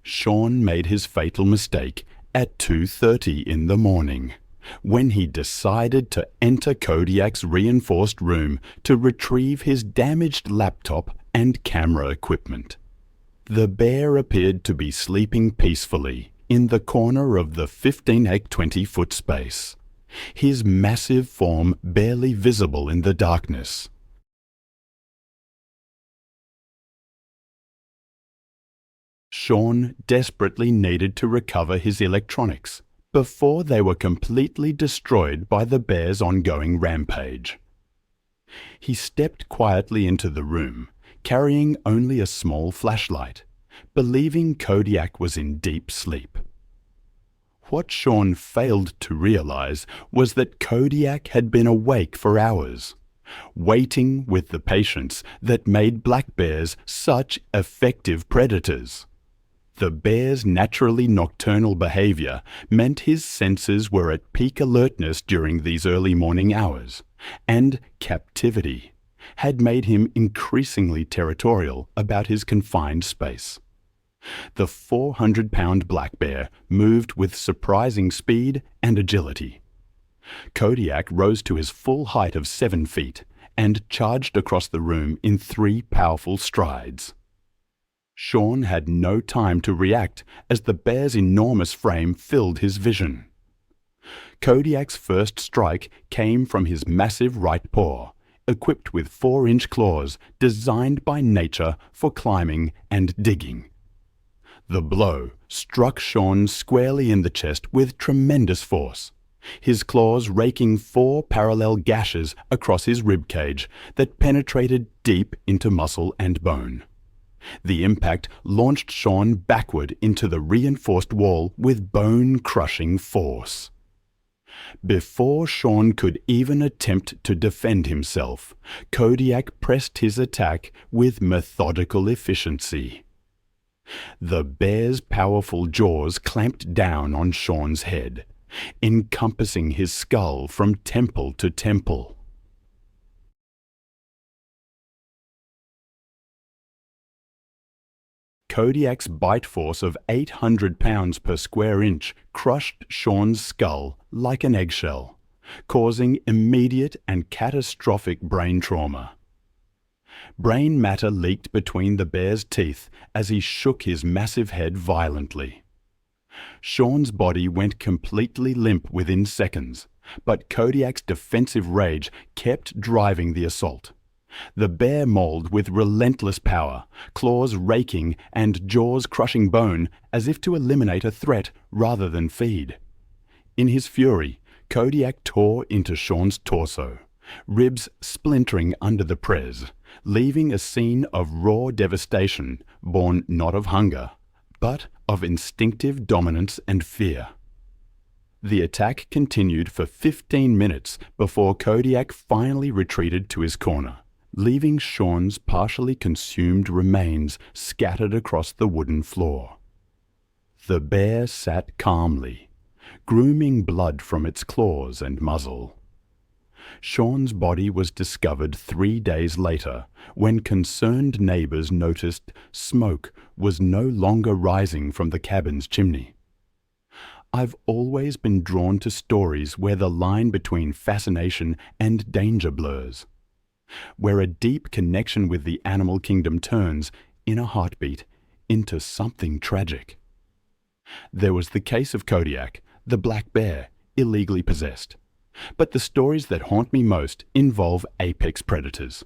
Sean made his fatal mistake at 2:30 in the morning, when he decided to enter Kodiak's reinforced room to retrieve his damaged laptop and camera equipment. The bear appeared to be sleeping peacefully in the corner of the 15-20-foot space, his massive form barely visible in the darkness. Sean desperately needed to recover his electronics before they were completely destroyed by the bear's ongoing rampage. He stepped quietly into the room, carrying only a small flashlight, believing Kodiak was in deep sleep. What Sean failed to realize was that Kodiak had been awake for hours, waiting with the patience that made black bears such effective predators. The bear's naturally nocturnal behavior meant his senses were at peak alertness during these early morning hours, and captivity had made him increasingly territorial about his confined space. The 400-pound black bear moved with surprising speed and agility. Kodiak rose to his full height of 7 feet and charged across the room in 3 powerful strides. Sean had no time to react as the bear's enormous frame filled his vision. Kodiak's first strike came from his massive right paw, equipped with 4-inch claws designed by nature for climbing and digging. The blow struck Sean squarely in the chest with tremendous force, his claws raking 4 parallel gashes across his ribcage that penetrated deep into muscle and bone. The impact launched Sean backward into the reinforced wall with bone-crushing force. Before Sean could even attempt to defend himself, Kodiak pressed his attack with methodical efficiency. The bear's powerful jaws clamped down on Sean's head, encompassing his skull from temple to temple. Kodiak's bite force of 800 pounds per square inch crushed Sean's skull like an eggshell, causing immediate and catastrophic brain trauma. Brain matter leaked between the bear's teeth as he shook his massive head violently. Sean's body went completely limp within seconds, but Kodiak's defensive rage kept driving the assault. The bear mauled with relentless power, claws raking and jaws crushing bone as if to eliminate a threat rather than feed. In his fury, Kodiak tore into Sean's torso, ribs splintering under the press, leaving a scene of raw devastation born not of hunger, but of instinctive dominance and fear. The attack continued for 15 minutes before Kodiak finally retreated to his corner, leaving Sean's partially consumed remains scattered across the wooden floor. The bear sat calmly, grooming blood from its claws and muzzle. Sean's body was discovered 3 days later when concerned neighbors noticed smoke was no longer rising from the cabin's chimney. I've always been drawn to stories where the line between fascination and danger blurs, where a deep connection with the animal kingdom turns, in a heartbeat, into something tragic. There was the case of Kodiak, the black bear, illegally possessed. But the stories that haunt me most involve apex predators.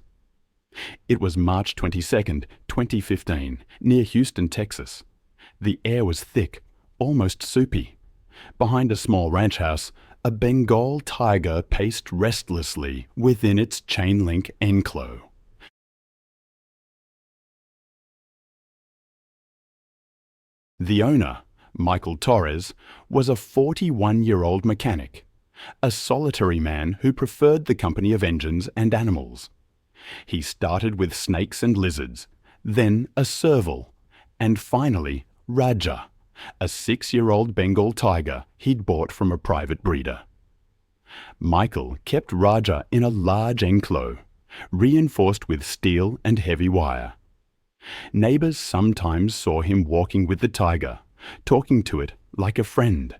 It was March 22, 2015, near Houston, Texas. The air was thick, almost soupy. Behind a small ranch house, a Bengal tiger paced restlessly within its chain-link enclosure. The owner, Michael Torres, was a 41-year-old mechanic, a solitary man who preferred the company of engines and animals. He started with snakes and lizards, then a serval, and finally Raja, a 6-year-old Bengal tiger he'd bought from a private breeder. Michael kept Raja in a large enclosure, reinforced with steel and heavy wire. Neighbors sometimes saw him walking with the tiger, talking to it like a friend.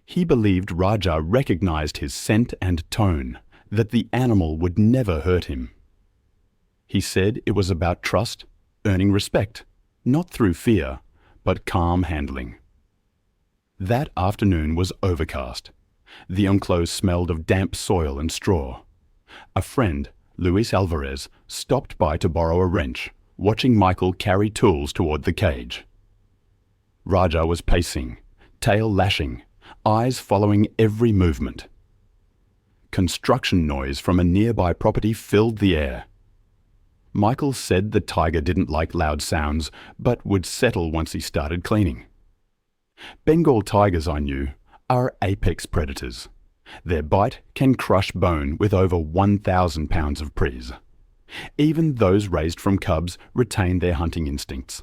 He believed Raja recognized his scent and tone, that the animal would never hurt him. He said it was about trust, earning respect, not through fear, but calm handling. That afternoon was overcast. The enclosure smelled of damp soil and straw. A friend, Luis Alvarez, stopped by to borrow a wrench, watching Michael carry tools toward the cage. Raja was pacing, tail lashing, eyes following every movement. Construction noise from a nearby property filled the air. Michael said the tiger didn't like loud sounds, but would settle once he started cleaning. Bengal tigers, I knew, are apex predators. Their bite can crush bone with over 1,000 pounds of prise. Even those raised from cubs retain their hunting instincts.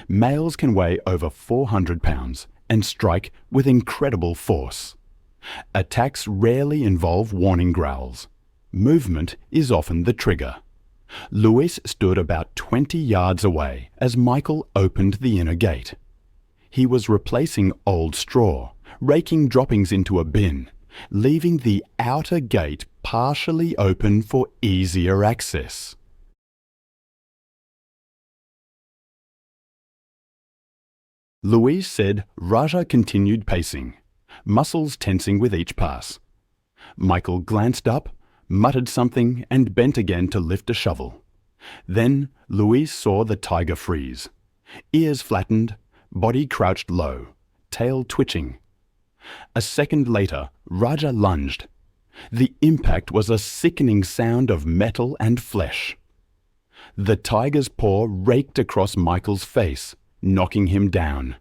Males can weigh over 400 pounds and strike with incredible force. Attacks rarely involve warning growls. Movement is often the trigger. Luis stood about 20 yards away as Michael opened the inner gate. He was replacing old straw, raking droppings into a bin, leaving the outer gate partially open for easier access. Luis said Raja continued pacing, muscles tensing with each pass. Michael glanced up, muttered something and bent again to lift a shovel. Then Luis saw the tiger freeze. Ears flattened, body crouched low, tail twitching. A second later, Raja lunged. The impact was a sickening sound of metal and flesh. The tiger's paw raked across Michael's face, knocking him down.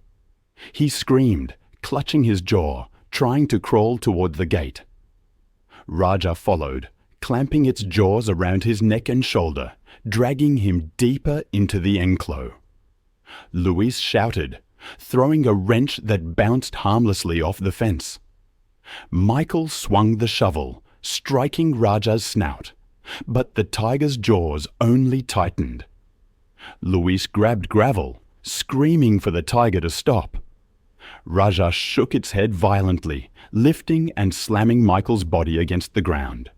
He screamed, clutching his jaw, trying to crawl toward the gate. Raja followed, clamping its jaws around his neck and shoulder, dragging him deeper into the enclosure. Luis shouted, throwing a wrench that bounced harmlessly off the fence. Michael swung the shovel, striking Raja's snout, but the tiger's jaws only tightened. Luis grabbed gravel, screaming for the tiger to stop. Raja shook its head violently, lifting and slamming Michael's body against the ground.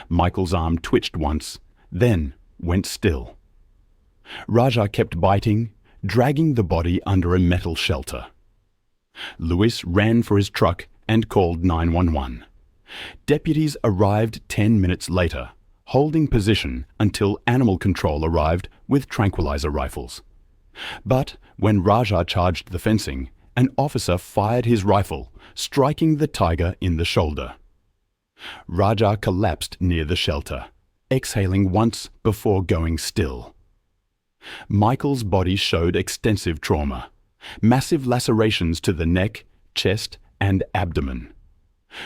Michael's arm twitched once, then went still. Raja kept biting, dragging the body under a metal shelter. Luis ran for his truck and called 911. Deputies arrived 10 minutes later, holding position until animal control arrived with tranquilizer rifles. But when Raja charged the fencing, an officer fired his rifle, striking the tiger in the shoulder. Raja collapsed near the shelter, exhaling once before going still. Michael's body showed extensive trauma, massive lacerations to the neck, chest, and abdomen.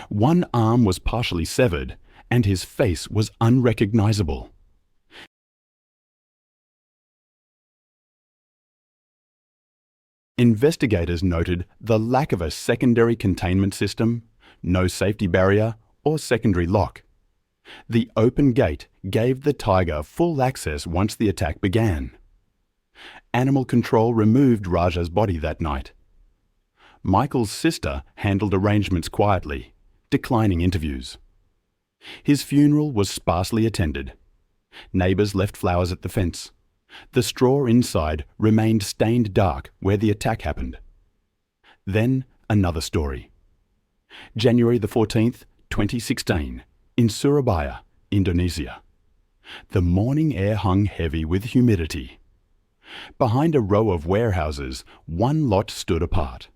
One arm was partially severed, and his face was unrecognizable. Investigators noted the lack of a secondary containment system, no safety barrier, or secondary lock. The open gate gave the tiger full access once the attack began. Animal control removed Raja's body that night. Michael's sister handled arrangements quietly, declining interviews. His funeral was sparsely attended. Neighbours left flowers at the fence. The straw inside remained stained dark where the attack happened. Then another story. January the 14th, 2016, in Surabaya, Indonesia. The morning air hung heavy with humidity. Behind a row of warehouses, one lot stood apart.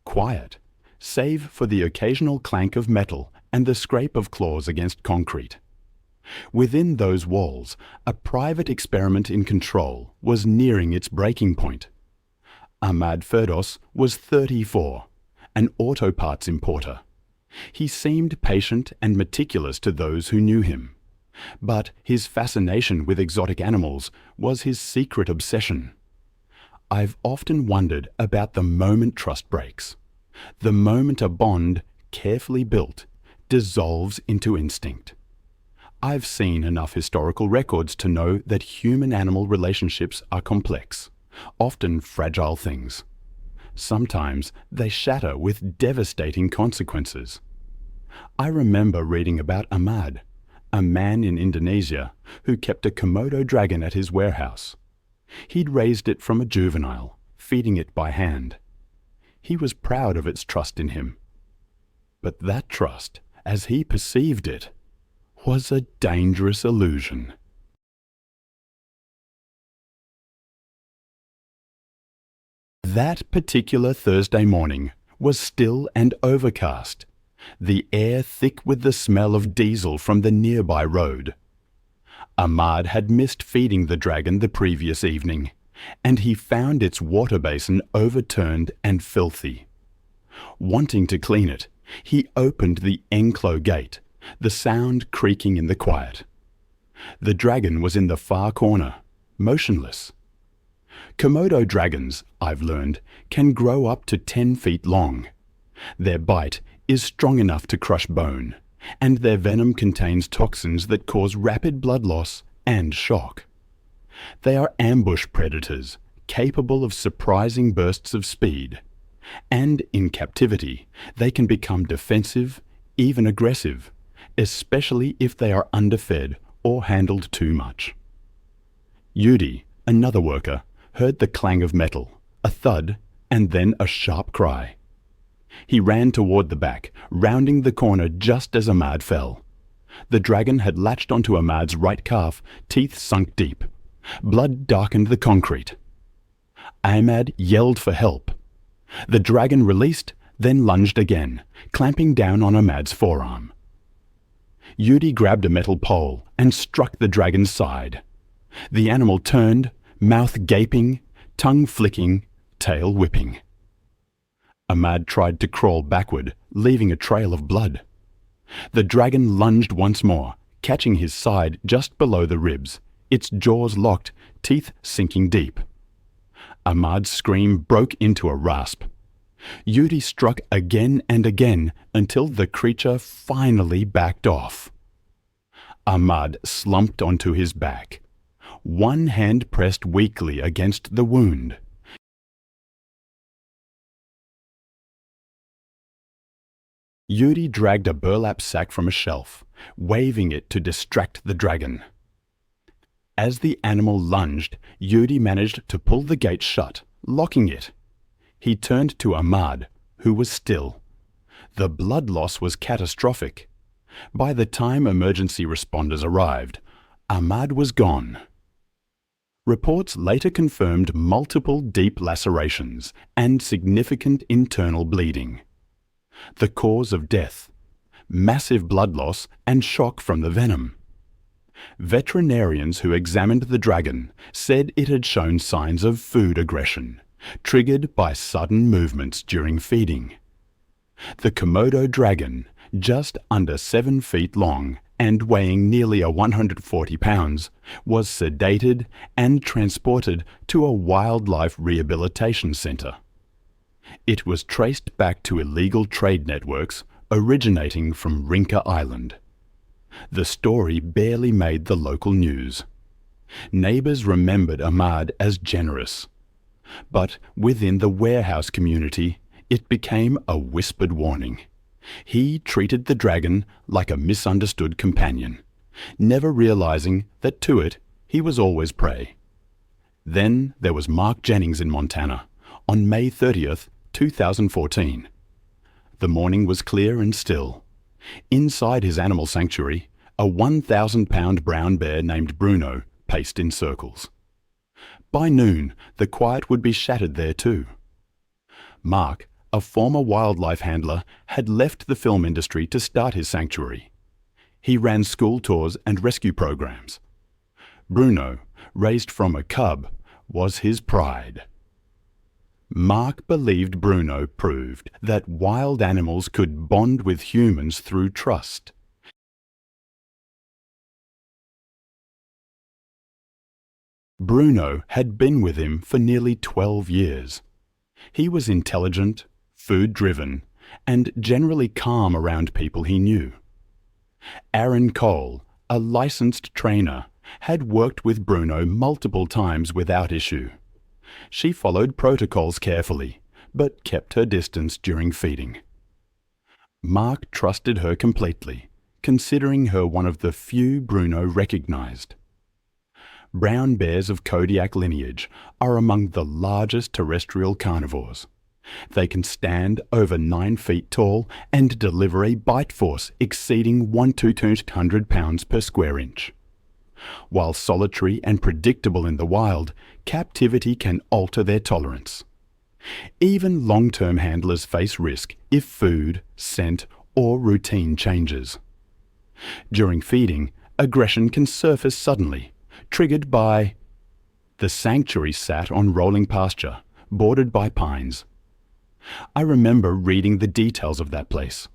Quiet, save for the occasional clank of metal and the scrape of claws against concrete. Within those walls, a private experiment in control was nearing its breaking point. Ahmad Firdos was 34, an auto parts importer. He seemed patient and meticulous to those who knew him. But his fascination with exotic animals was his secret obsession. I've often wondered about the moment trust breaks, the moment a bond, carefully built, dissolves into instinct. I've seen enough historical records to know that human-animal relationships are complex, often fragile things. Sometimes they shatter with devastating consequences. I remember reading about Ahmad, a man in Indonesia who kept a Komodo dragon at his warehouse. He'd raised it from a juvenile, feeding it by hand. He was proud of its trust in him. But that trust, as he perceived it, was a dangerous illusion. That particular Thursday morning was still and overcast. the air thick with the smell of diesel from the nearby road. Ahmad had missed feeding the dragon the previous evening, and he found its water basin overturned and filthy. Wanting to clean it, he opened the enclosed gate, the sound creaking in the quiet. The dragon was in the far corner, motionless. Komodo dragons, I've learned, can grow up to 10 feet long. Their bite is strong enough to crush bone, and their venom contains toxins that cause rapid blood loss and shock. They are ambush predators, capable of surprising bursts of speed, and in captivity, they can become defensive, even aggressive, especially if they are underfed or handled too much. Yudi, another worker, heard the clang of metal, a thud, and then a sharp cry. He ran toward the back, rounding the corner just as Ahmad fell. The dragon had latched onto Ahmad's right calf, teeth sunk deep. Blood darkened the concrete. Ahmad yelled for help. The dragon released, then lunged again, clamping down on Ahmad's forearm. Yudi grabbed a metal pole and struck the dragon's side. The animal turned, mouth gaping, tongue flicking, tail whipping. Ahmad tried to crawl backward, leaving a trail of blood. The dragon lunged once more, catching his side just below the ribs, its jaws locked, teeth sinking deep. Ahmad's scream broke into a rasp. Yudi struck again and again until the creature finally backed off. Ahmad slumped onto his back. One hand pressed weakly against the wound. Yudi dragged a burlap sack from a shelf, waving it to distract the dragon. As the animal lunged, Yudi managed to pull the gate shut, locking it. He turned to Ahmad, who was still. The blood loss was catastrophic. By the time emergency responders arrived, Ahmad was gone. Reports later confirmed multiple deep lacerations and significant internal bleeding. The cause of death: massive blood loss and shock from the venom. Veterinarians who examined the dragon said it had shown signs of food aggression, triggered by sudden movements during feeding. The Komodo dragon, just under 7 feet long and weighing nearly 140 pounds, was sedated and transported to a wildlife rehabilitation center. It was traced back to illegal trade networks originating from Rinca Island. The story barely made the local news. Neighbors remembered Ahmad as generous. But within the warehouse community, it became a whispered warning. He treated the dragon like a misunderstood companion, never realizing that to it he was always prey. Then there was Mark Jennings in Montana, on May 30th, 2014. The morning was clear and still. Inside his animal sanctuary, a 1,000-pound brown bear named Bruno paced in circles. By noon, the quiet would be shattered there too. Mark, a former wildlife handler, had left the film industry to start his sanctuary. He ran school tours and rescue programs. Bruno, raised from a cub, was his pride. Mark believed Bruno proved that wild animals could bond with humans through trust. Bruno had been with him for nearly 12 years. He was intelligent, food-driven, and generally calm around people he knew. Aaron Cole, a licensed trainer, had worked with Bruno multiple times without issue. She followed protocols carefully, but kept her distance during feeding. Mark trusted her completely, considering her one of the few Bruno recognized. Brown bears of Kodiak lineage are among the largest terrestrial carnivores. They can stand over 9 feet tall and deliver a bite force exceeding 1 to 200 pounds per square inch. While solitary and predictable in the wild, captivity can alter their tolerance. Even long-term handlers face risk if food, scent, or routine changes. During feeding, aggression can surface suddenly, triggered by the sanctuary sat on rolling pasture, bordered by pines. I remember reading the details of that place.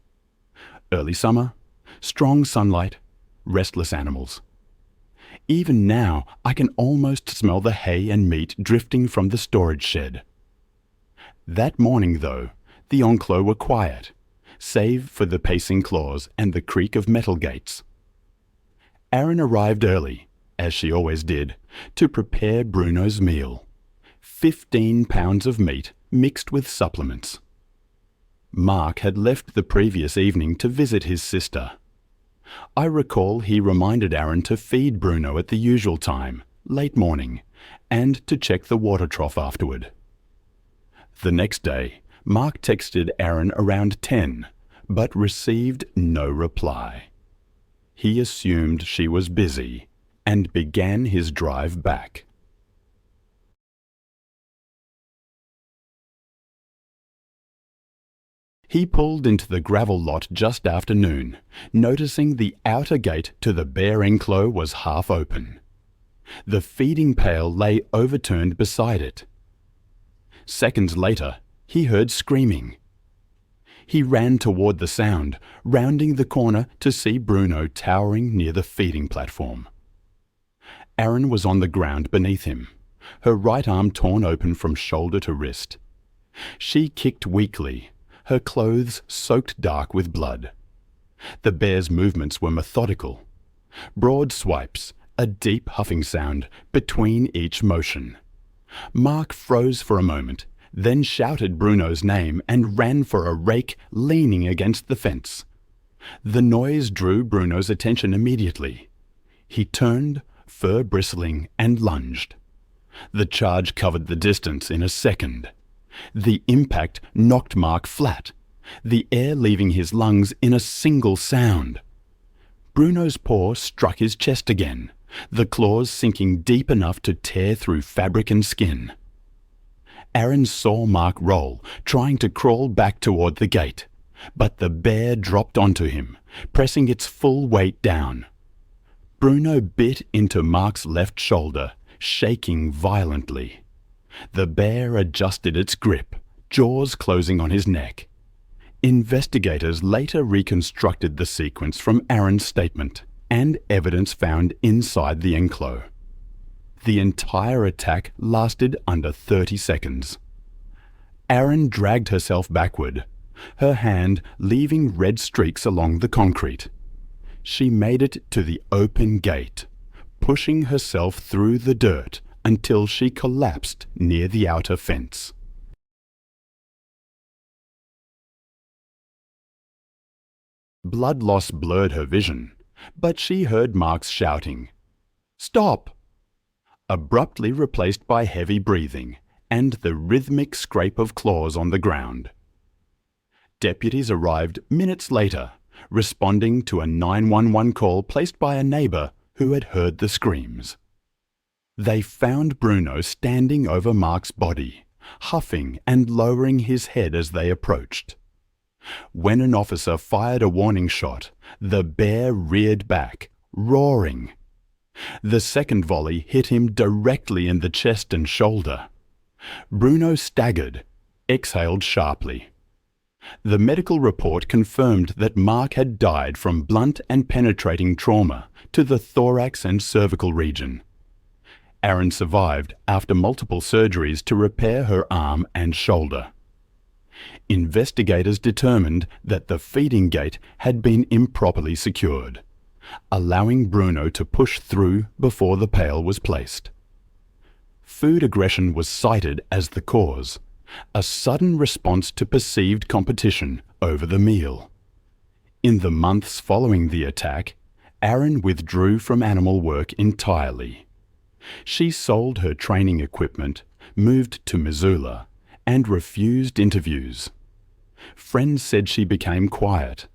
Early summer, strong sunlight, restless animals. Even now, I can almost smell the hay and meat drifting from the storage shed. That morning, though, the enclos were quiet, save for the pacing claws and the creak of metal gates. Aaron arrived early, as she always did, to prepare Bruno's meal. 15 pounds of meat mixed with supplements. Mark had left the previous evening to visit his sister. I recall he reminded Aaron to feed Bruno at the usual time, late morning, and to check the water trough afterward. The next day, Mark texted Aaron around 10, but received no reply. He assumed she was busy and began his drive back. He pulled into the gravel lot just after noon, noticing the outer gate to the bear enclos was half open. The feeding pail lay overturned beside it. Seconds later, he heard screaming. He ran toward the sound, rounding the corner to see Bruno towering near the feeding platform. Aaron was on the ground beneath him, her right arm torn open from shoulder to wrist. She kicked weakly, her clothes soaked dark with blood. The bear's movements were methodical. Broad swipes, a deep huffing sound between each motion. Mark froze for a moment, then shouted Bruno's name and ran for a rake leaning against the fence. The noise drew Bruno's attention immediately. He turned, fur bristling, and lunged. The charge covered the distance in a second. The impact knocked Mark flat, the air leaving his lungs in a single sound. Bruno's paw struck his chest again, the claws sinking deep enough to tear through fabric and skin. Aaron saw Mark roll, trying to crawl back toward the gate, but the bear dropped onto him, pressing its full weight down. Bruno bit into Mark's left shoulder, shaking violently. The bear adjusted its grip, jaws closing on his neck. Investigators later reconstructed the sequence from Aaron's statement and evidence found inside the enclos. The entire attack lasted under 30 seconds. Aaron dragged herself backward, her hand leaving red streaks along the concrete. She made it to the open gate, pushing herself through the dirt until she collapsed near the outer fence. Blood loss blurred her vision, but she heard Mark's shouting, "Stop!" abruptly replaced by heavy breathing and the rhythmic scrape of claws on the ground. Deputies arrived minutes later, responding to a 911 call placed by a neighbour who had heard the screams. They found Bruno standing over Mark's body, huffing and lowering his head as they approached. When an officer fired a warning shot, the bear reared back, roaring. The second volley hit him directly in the chest and shoulder. Bruno staggered, exhaled sharply. The medical report confirmed that Mark had died from blunt and penetrating trauma to the thorax and cervical region. Aaron survived after multiple surgeries to repair her arm and shoulder. Investigators determined that the feeding gate had been improperly secured, allowing Bruno to push through before the pail was placed. Food aggression was cited as the cause, a sudden response to perceived competition over the meal. In the months following the attack, Aaron withdrew from animal work entirely. She sold her training equipment, moved to Missoula, and refused interviews. Friends said she became quiet,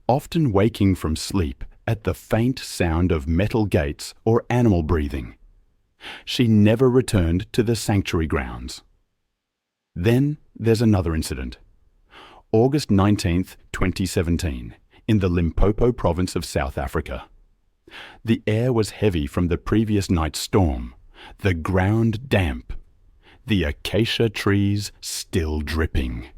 often waking from sleep at the faint sound of metal gates or animal breathing. She never returned to the sanctuary grounds. Then there's another incident. August 19th, 2017, in the Limpopo province of South Africa. The air was heavy from the previous night's storm, the ground damp, the acacia trees still dripping.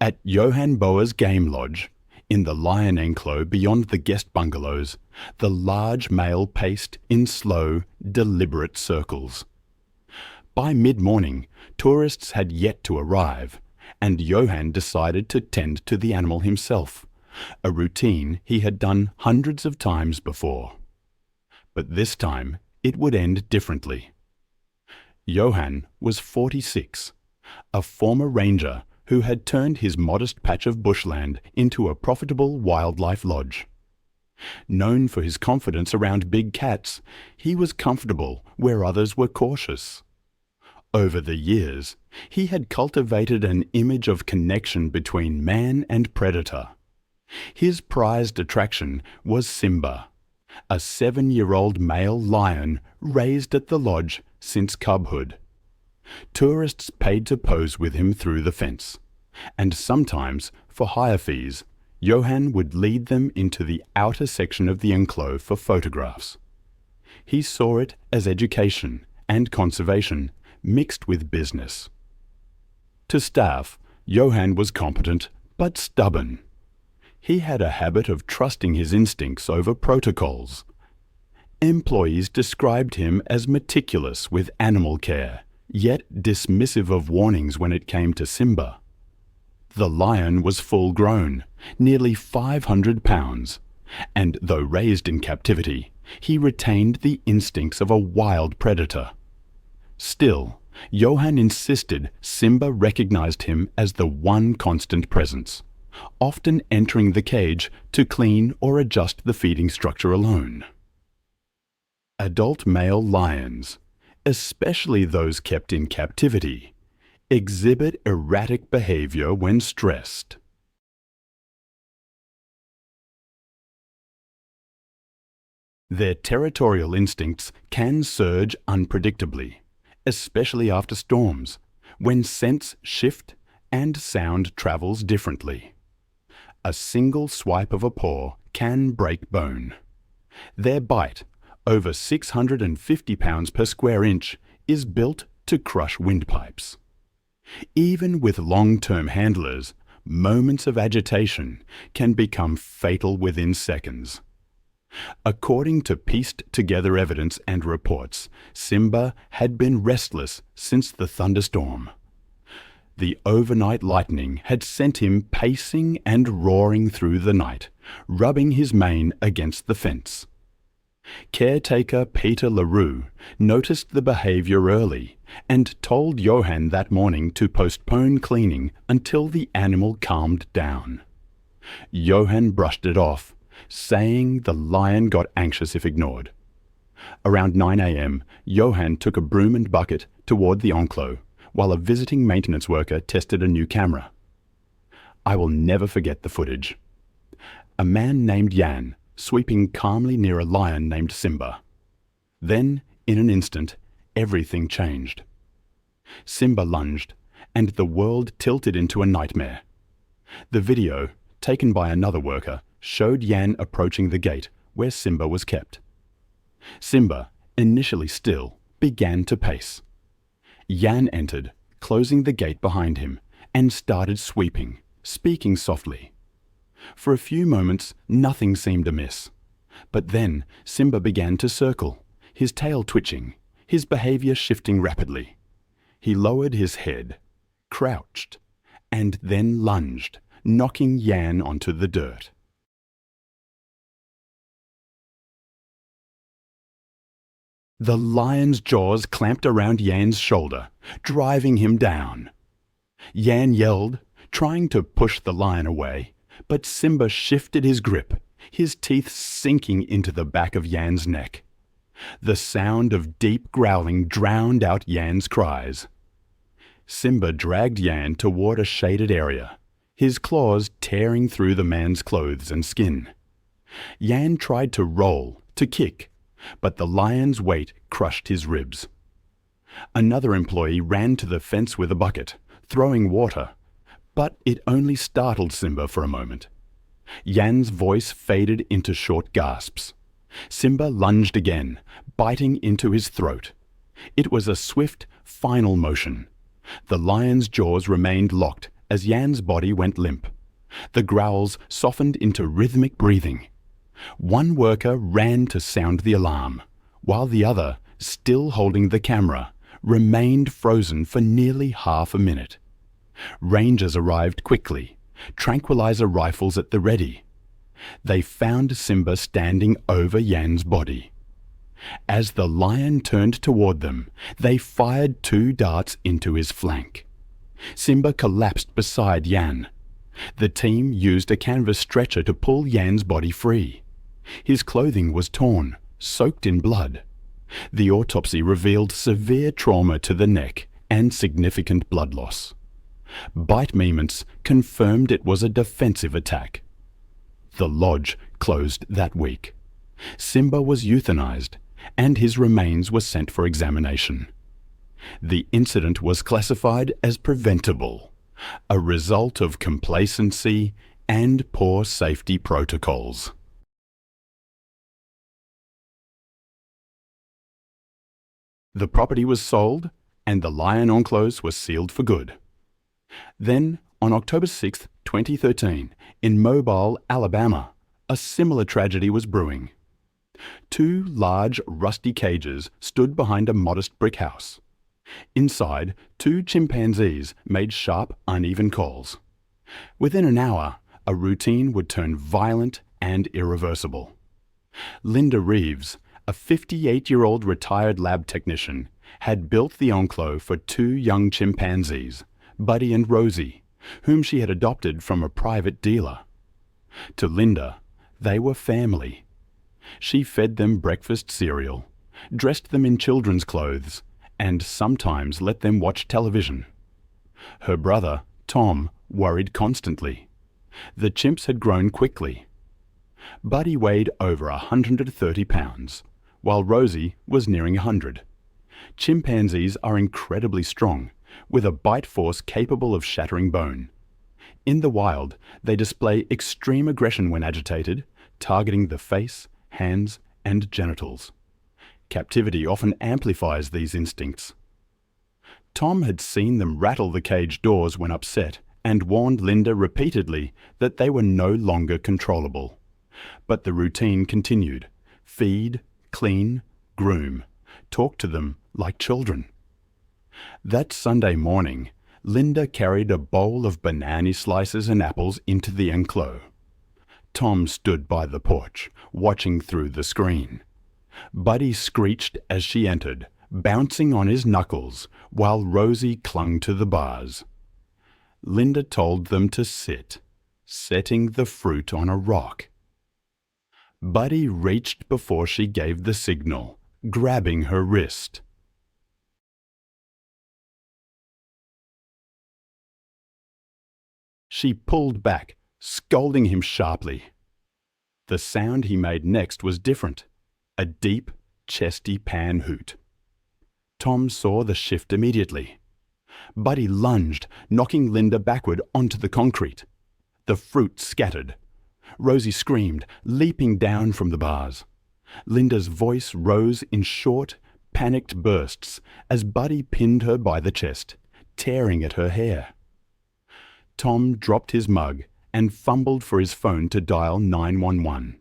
At Johan Boer's game lodge, in the lion enclosure beyond the guest bungalows, the large male paced in slow, deliberate circles. By mid-morning, tourists had yet to arrive, and Johan decided to tend to the animal himself, a routine he had done hundreds of times before. But this time, it would end differently. Johan was 46, a former ranger who had turned his modest patch of bushland into a profitable wildlife lodge. Known for his confidence around big cats, he was comfortable where others were cautious. Over the years, he had cultivated an image of connection between man and predator. His prized attraction was Simba, a 7-year-old male lion raised at the lodge since cubhood. Tourists paid to pose with him through the fence, and sometimes, for higher fees, Johan would lead them into the outer section of the enclosure for photographs. He saw it as education and conservation mixed with business. To staff, Johan was competent but stubborn. He had a habit of trusting his instincts over protocols. Employees described him as meticulous with animal care, yet dismissive of warnings when it came to Simba. The lion was full-grown, nearly 500 pounds, and though raised in captivity, he retained the instincts of a wild predator. Still, Johan insisted Simba recognized him as the one constant presence, often entering the cage to clean or adjust the feeding structure alone. Adult male lions, especially those kept in captivity, exhibit erratic behavior when stressed. Their territorial instincts can surge unpredictably, especially after storms, when scents shift and sound travels differently. A single swipe of a paw can break bone. Their bite, over 650 pounds per square inch, is built to crush windpipes. Even with long-term handlers, moments of agitation can become fatal within seconds. According to pieced-together evidence and reports, Simba had been restless since the thunderstorm. The overnight lightning had sent him pacing and roaring through the night, rubbing his mane against the fence. Caretaker Peter LaRue noticed the behavior early and told Johan that morning to postpone cleaning until the animal calmed down. Johan brushed it off, saying the lion got anxious if ignored. Around 9 a.m., Johan took a broom and bucket toward the enclosure, while a visiting maintenance worker tested a new camera. I will never forget the footage. A man named Jan sweeping calmly near a lion named Simba. Then, in an instant, everything changed. Simba lunged, and the world tilted into a nightmare. The video, taken by another worker, showed Jan approaching the gate where Simba was kept. Simba, initially still, began to pace. Jan entered, closing the gate behind him, and started sweeping, speaking softly. For a few moments, nothing seemed amiss. But then Simba began to circle, his tail twitching, his behavior shifting rapidly. He lowered his head, crouched, and then lunged, knocking Jan onto the dirt. The lion's jaws clamped around Jan's shoulder, driving him down. Jan yelled, trying to push the lion away, but Simba shifted his grip, his teeth sinking into the back of Jan's neck. The sound of deep growling drowned out Jan's cries. Simba dragged Jan toward a shaded area, his claws tearing through the man's clothes and skin. Jan tried to roll, to kick, but the lion's weight crushed his ribs. Another employee ran to the fence with a bucket, throwing water, but it only startled Simba for a moment. Jan's voice faded into short gasps. Simba lunged again, biting into his throat. It was a swift, final motion. The lion's jaws remained locked as Jan's body went limp. The growls softened into rhythmic breathing. One worker ran to sound the alarm, while the other, still holding the camera, remained frozen for nearly half a minute. Rangers arrived quickly, tranquilizer rifles at the ready. They found Simba standing over Jan's body. As the lion turned toward them, they fired 2 darts into his flank. Simba collapsed beside Jan. The team used a canvas stretcher to pull Jan's body free. His clothing was torn, soaked in blood. The autopsy revealed severe trauma to the neck and significant blood loss. Bite movements confirmed it was a defensive attack. The lodge closed that week. Simba was euthanized, and his remains were sent for examination. The incident was classified as preventable, a result of complacency and poor safety protocols. The property was sold, and the lion enclose was sealed for good. Then, on October 6, 2013, in Mobile, Alabama, a similar tragedy was brewing. 2 large, rusty cages stood behind a modest brick house. Inside, 2 chimpanzees made sharp, uneven calls. Within an hour, a routine would turn violent and irreversible. Linda Reeves, a 58-year-old retired lab technician, had built the enclave for 2 young chimpanzees, Buddy and Rosie, whom she had adopted from a private dealer. To Linda, they were family. She fed them breakfast cereal, dressed them in children's clothes, and sometimes let them watch television. Her brother, Tom, worried constantly. The chimps had grown quickly. Buddy weighed over 130 pounds, while Rosie was nearing 100. Chimpanzees are incredibly strong, with a bite force capable of shattering bone. In the wild, they display extreme aggression when agitated, targeting the face, hands, and genitals. Captivity often amplifies these instincts. Tom had seen them rattle the cage doors when upset and warned Linda repeatedly that they were no longer controllable. But the routine continued. Feed, clean, groom, talk to them like children. That Sunday morning, Linda carried a bowl of banana slices and apples into the enclave. Tom stood by the porch, watching through the screen. Buddy screeched as she entered, bouncing on his knuckles, while Rosie clung to the bars. Linda told them to sit, setting the fruit on a rock. Buddy reached before she gave the signal, grabbing her wrist. She pulled back, scolding him sharply. The sound he made next was different, a deep, chesty pan hoot. Tom saw the shift immediately. Buddy lunged, knocking Linda backward onto the concrete. The fruit scattered. Rosie screamed, leaping down from the bars. Linda's voice rose in short, panicked bursts as Buddy pinned her by the chest, tearing at her hair. Tom dropped his mug and fumbled for his phone to dial 911.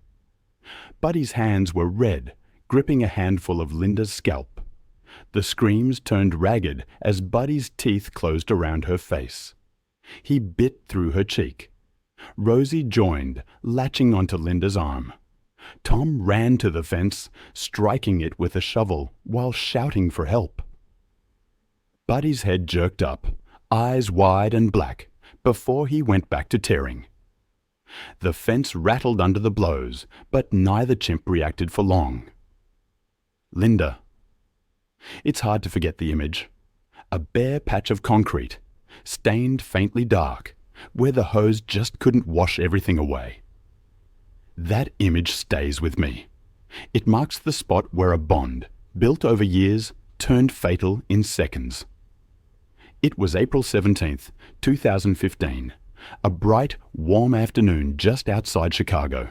Buddy's hands were red, gripping a handful of Linda's scalp. The screams turned ragged as Buddy's teeth closed around her face. He bit through her cheek. Rosie joined, latching onto Linda's arm. Tom ran to the fence, striking it with a shovel while shouting for help. Buddy's head jerked up, eyes wide and black, before he went back to tearing. The fence rattled under the blows, but neither chimp reacted for long. Linda. It's hard to forget the image. A bare patch of concrete, stained faintly dark, where the hose just couldn't wash everything away. That image stays with me. It marks the spot where a bond, built over years, turned fatal in seconds. It was April 17th, 2015, a bright, warm afternoon just outside Chicago.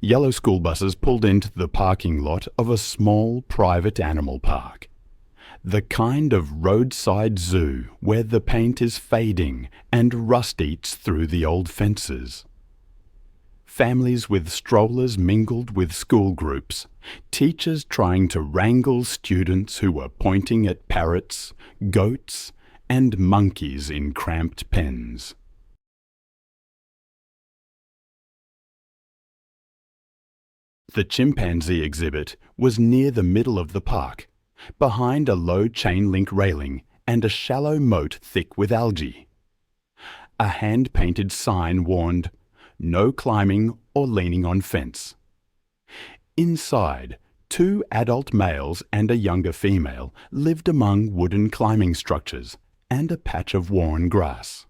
Yellow school buses pulled into the parking lot of a small private animal park. The kind of roadside zoo where the paint is fading and rust eats through the old fences. Families with strollers mingled with school groups, teachers trying to wrangle students who were pointing at parrots, goats, and monkeys in cramped pens. The chimpanzee exhibit was near the middle of the park, behind a low chain-link railing and a shallow moat thick with algae. A hand-painted sign warned, "No climbing or leaning on fence." Inside, 2 adult males and a younger female lived among wooden climbing structures and a patch of worn grass.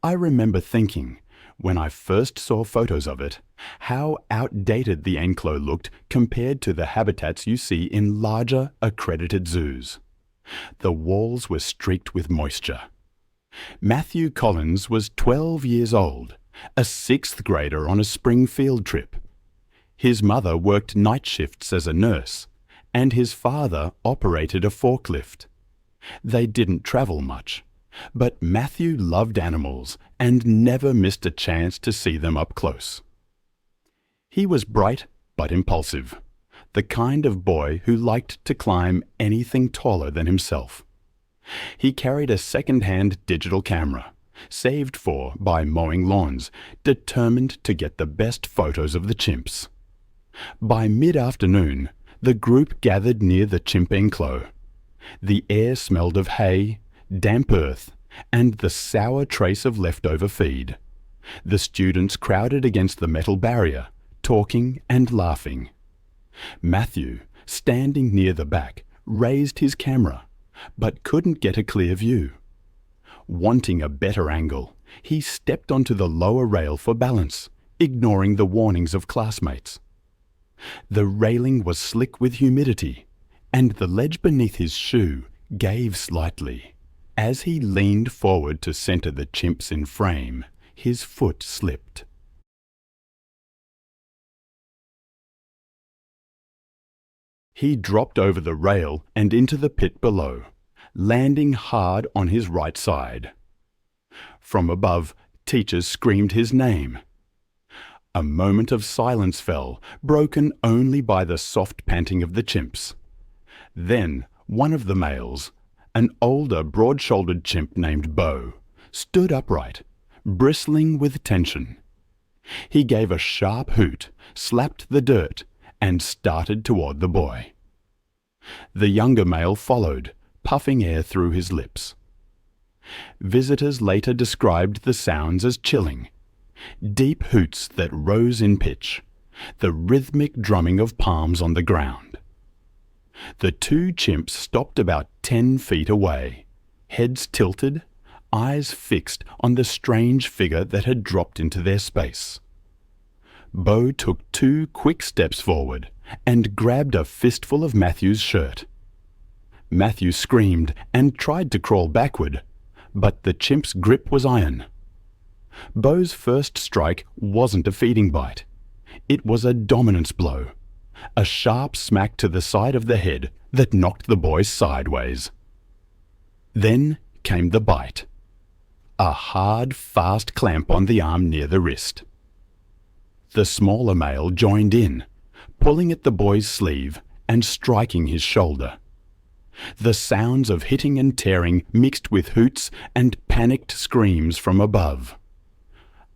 I remember thinking, when I first saw photos of it, how outdated the enclosure looked compared to the habitats you see in larger, accredited zoos. The walls were streaked with moisture. Matthew Collins was 12 years old, a 6th grader on a spring field trip. His mother worked night shifts as a nurse, and his father operated a forklift. They didn't travel much, but Matthew loved animals and never missed a chance to see them up close. He was bright but impulsive, the kind of boy who liked to climb anything taller than himself. He carried a second-hand digital camera, saved for by mowing lawns, determined to get the best photos of the chimps. By mid-afternoon, the group gathered near the chimp enclosure. The air smelled of hay, damp earth, and the sour trace of leftover feed. The students crowded against the metal barrier, talking and laughing. Matthew, standing near the back, raised his camera, but couldn't get a clear view. Wanting a better angle, he stepped onto the lower rail for balance, ignoring the warnings of classmates. The railing was slick with humidity, and the ledge beneath his shoe gave slightly. As he leaned forward to center the chimps in frame, his foot slipped. He dropped over the rail and into the pit below, landing hard on his right side. From above, teachers screamed his name. A moment of silence fell, broken only by the soft panting of the chimps. Then one of the males, an older, broad-shouldered chimp named Bo, stood upright, bristling with tension. He gave a sharp hoot, slapped the dirt, and started toward the boy. The younger male followed, puffing air through his lips. Visitors later described the sounds as chilling. Deep hoots that rose in pitch, the rhythmic drumming of palms on the ground. The 2 chimps stopped about 10 feet away, heads tilted, eyes fixed on the strange figure that had dropped into their space. Bo took 2 quick steps forward and grabbed a fistful of Matthew's shirt. Matthew screamed and tried to crawl backward, but the chimp's grip was iron. Bo's first strike wasn't a feeding bite. It was a dominance blow, a sharp smack to the side of the head that knocked the boy sideways. Then came the bite, a hard, fast clamp on the arm near the wrist. The smaller male joined in, pulling at the boy's sleeve and striking his shoulder. The sounds of hitting and tearing mixed with hoots and panicked screams from above.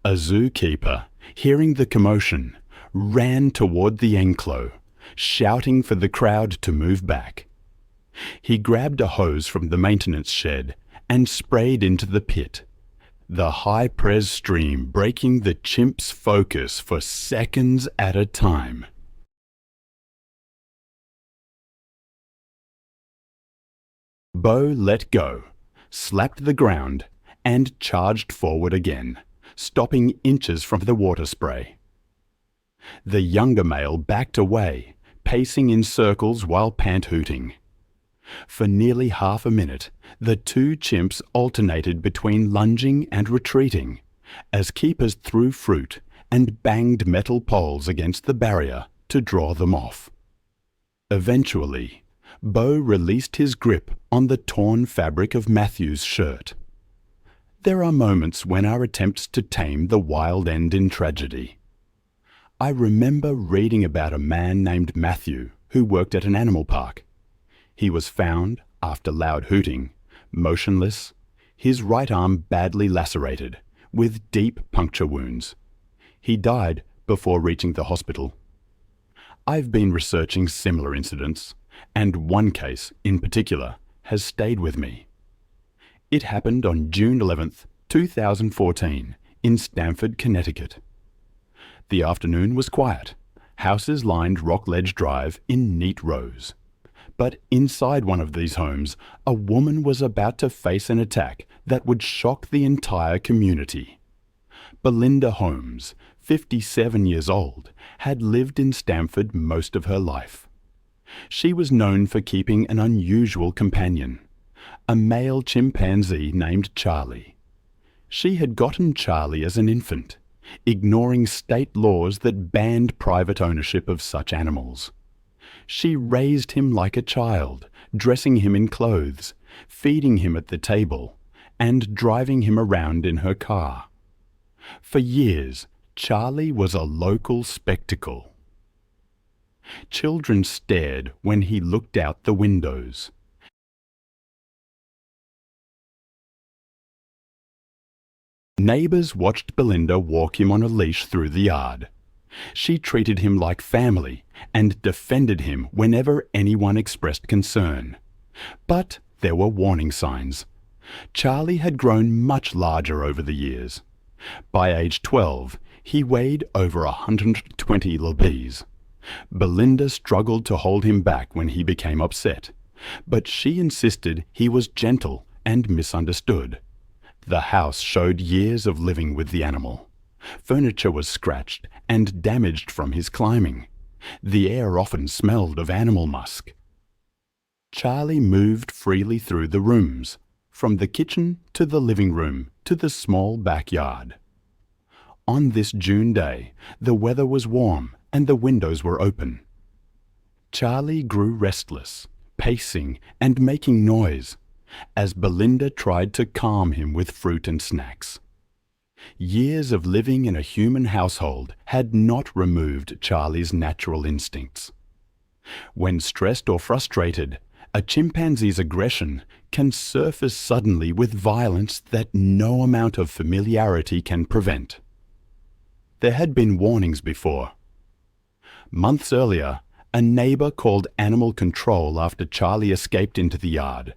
A zookeeper, hearing the commotion, ran toward the enclosure, shouting for the crowd to move back. He grabbed a hose from the maintenance shed and sprayed into the pit, the high-press stream breaking the chimp's focus for seconds at a time. Bo let go, slapped the ground, and charged forward again, stopping inches from the water spray. The younger male backed away, pacing in circles while pant-hooting. For nearly half a minute, the two chimps alternated between lunging and retreating, as keepers threw fruit and banged metal poles against the barrier to draw them off. Eventually, Bo released his grip on the torn fabric of Matthew's shirt. There are moments when our attempts to tame the wild end in tragedy. I remember reading about a man named Matthew who worked at an animal park. He was found, after loud hooting, motionless, his right arm badly lacerated, with deep puncture wounds. He died before reaching the hospital. I've been researching similar incidents, and one case, in particular, has stayed with me. It happened on June 11th, 2014, in Stamford, Connecticut. The afternoon was quiet. Houses lined Rockledge Drive in neat rows. But inside one of these homes, a woman was about to face an attack that would shock the entire community. Belinda Holmes, 57 years old, had lived in Stamford most of her life. She was known for keeping an unusual companion, a male chimpanzee named Charlie. She had gotten Charlie as an infant, ignoring state laws that banned private ownership of such animals. She raised him like a child, dressing him in clothes, feeding him at the table, and driving him around in her car. For years, Charlie was a local spectacle. Children stared when he looked out the windows. Neighbours watched Belinda walk him on a leash through the yard. She treated him like family and defended him whenever anyone expressed concern. But there were warning signs. Charlie had grown much larger over the years. By age 12, he weighed over 120 lbs. Belinda struggled to hold him back when he became upset, but she insisted he was gentle and misunderstood. The house showed years of living with the animal. Furniture was scratched and damaged from his climbing. The air often smelled of animal musk. Charlie moved freely through the rooms, from the kitchen to the living room to the small backyard. On this June day, the weather was warm and the windows were open. Charlie grew restless, pacing and making noise, as Belinda tried to calm him with fruit and snacks. Years of living in a human household had not removed Charlie's natural instincts. When stressed or frustrated, a chimpanzee's aggression can surface suddenly with violence that no amount of familiarity can prevent. There had been warnings before. Months earlier, a neighbour called animal control after Charlie escaped into the yard.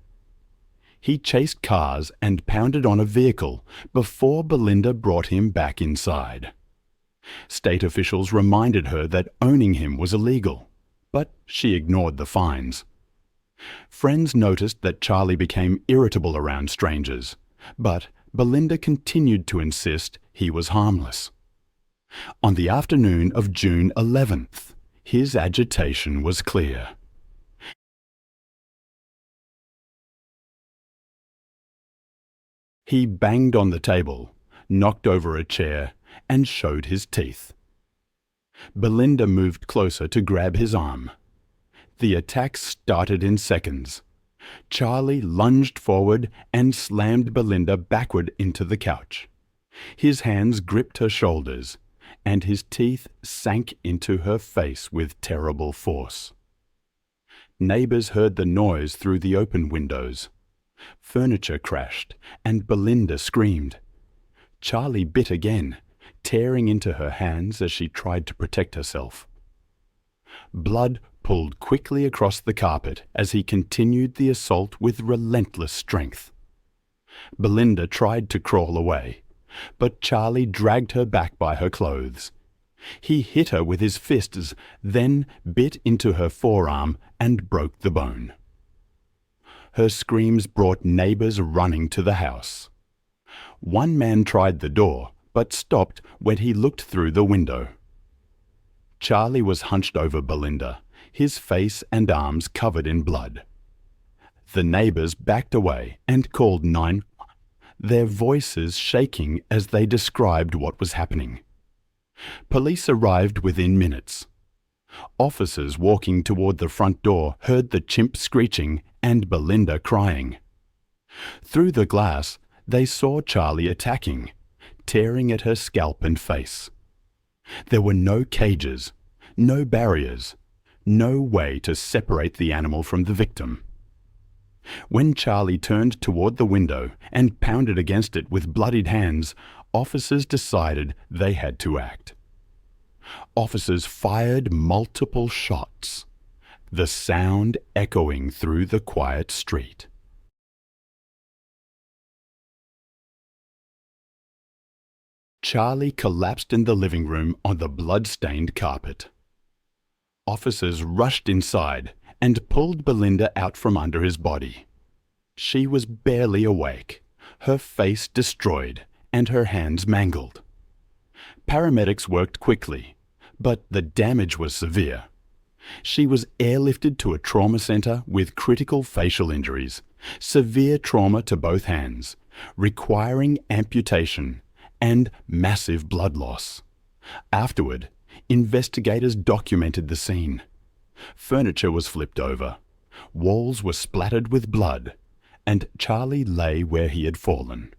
He chased cars and pounded on a vehicle before Belinda brought him back inside. State officials reminded her that owning him was illegal, but she ignored the fines. Friends noticed that Charlie became irritable around strangers, but Belinda continued to insist he was harmless. On the afternoon of June 11th, his agitation was clear. He banged on the table, knocked over a chair, and showed his teeth. Belinda moved closer to grab his arm. The attack started in seconds. Charlie lunged forward and slammed Belinda backward into the couch. His hands gripped her shoulders, and his teeth sank into her face with terrible force. Neighbours heard the noise through the open windows. Furniture crashed, and Belinda screamed. Charlie bit again, tearing into her hands as she tried to protect herself. Blood pulled quickly across the carpet as he continued the assault with relentless strength. Belinda tried to crawl away, but Charlie dragged her back by her clothes. He hit her with his fists, then bit into her forearm and broke the bone. Her screams brought neighbours running to the house. One man tried the door, but stopped when he looked through the window. Charlie was hunched over Belinda, his face and arms covered in blood. The neighbors backed away and called 911, their voices shaking as they described what was happening. Police arrived within minutes. Officers walking toward the front door heard the chimp screeching and Belinda crying. Through the glass, they saw Charlie attacking, tearing at her scalp and face. There were no cages, no barriers, no way to separate the animal from the victim. When Charlie turned toward the window and pounded against it with bloodied hands, officers decided they had to act. Officers fired multiple shots, the sound echoing through the quiet street. Charlie collapsed in the living room on the blood-stained carpet. Officers rushed inside and pulled Belinda out from under his body. She was barely awake, her face destroyed and her hands mangled. Paramedics worked quickly, but the damage was severe. She was airlifted to a trauma center with critical facial injuries, severe trauma to both hands, requiring amputation and massive blood loss. Afterward, investigators documented the scene. Furniture was flipped over, walls were splattered with blood, and Charlie lay where he had fallen.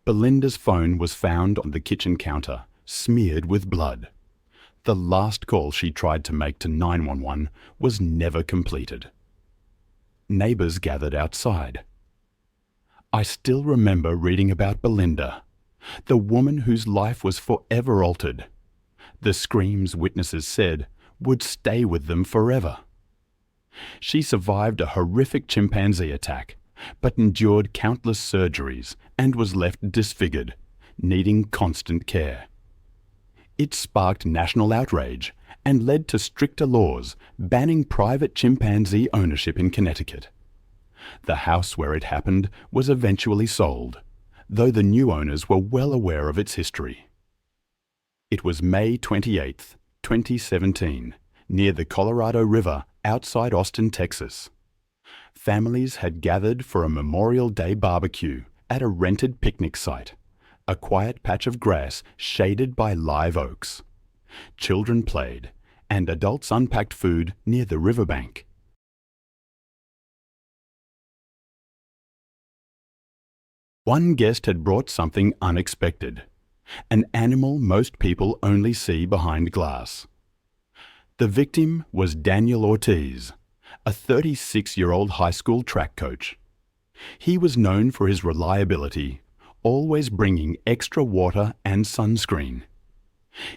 Belinda's phone was found on the kitchen counter, smeared with blood. The last call she tried to make to 911 was never completed. Neighbors gathered outside. I still remember reading about Belinda, the woman whose life was forever altered. The screams, witnesses said, would stay with them forever. She survived a horrific chimpanzee attack, but endured countless surgeries and was left disfigured, needing constant care. It sparked national outrage and led to stricter laws banning private chimpanzee ownership in Connecticut. The house where it happened was eventually sold, though the new owners were well aware of its history. It was May 28, 2017, near the Colorado River outside Austin, Texas. Families had gathered for a Memorial Day barbecue at a rented picnic site, a quiet patch of grass shaded by live oaks. Children played, and adults unpacked food near the riverbank. One guest had brought something unexpected, an animal most people only see behind glass. The victim was Daniel Ortiz, a 36-year-old high school track coach. He was known for his reliability, always bringing extra water and sunscreen.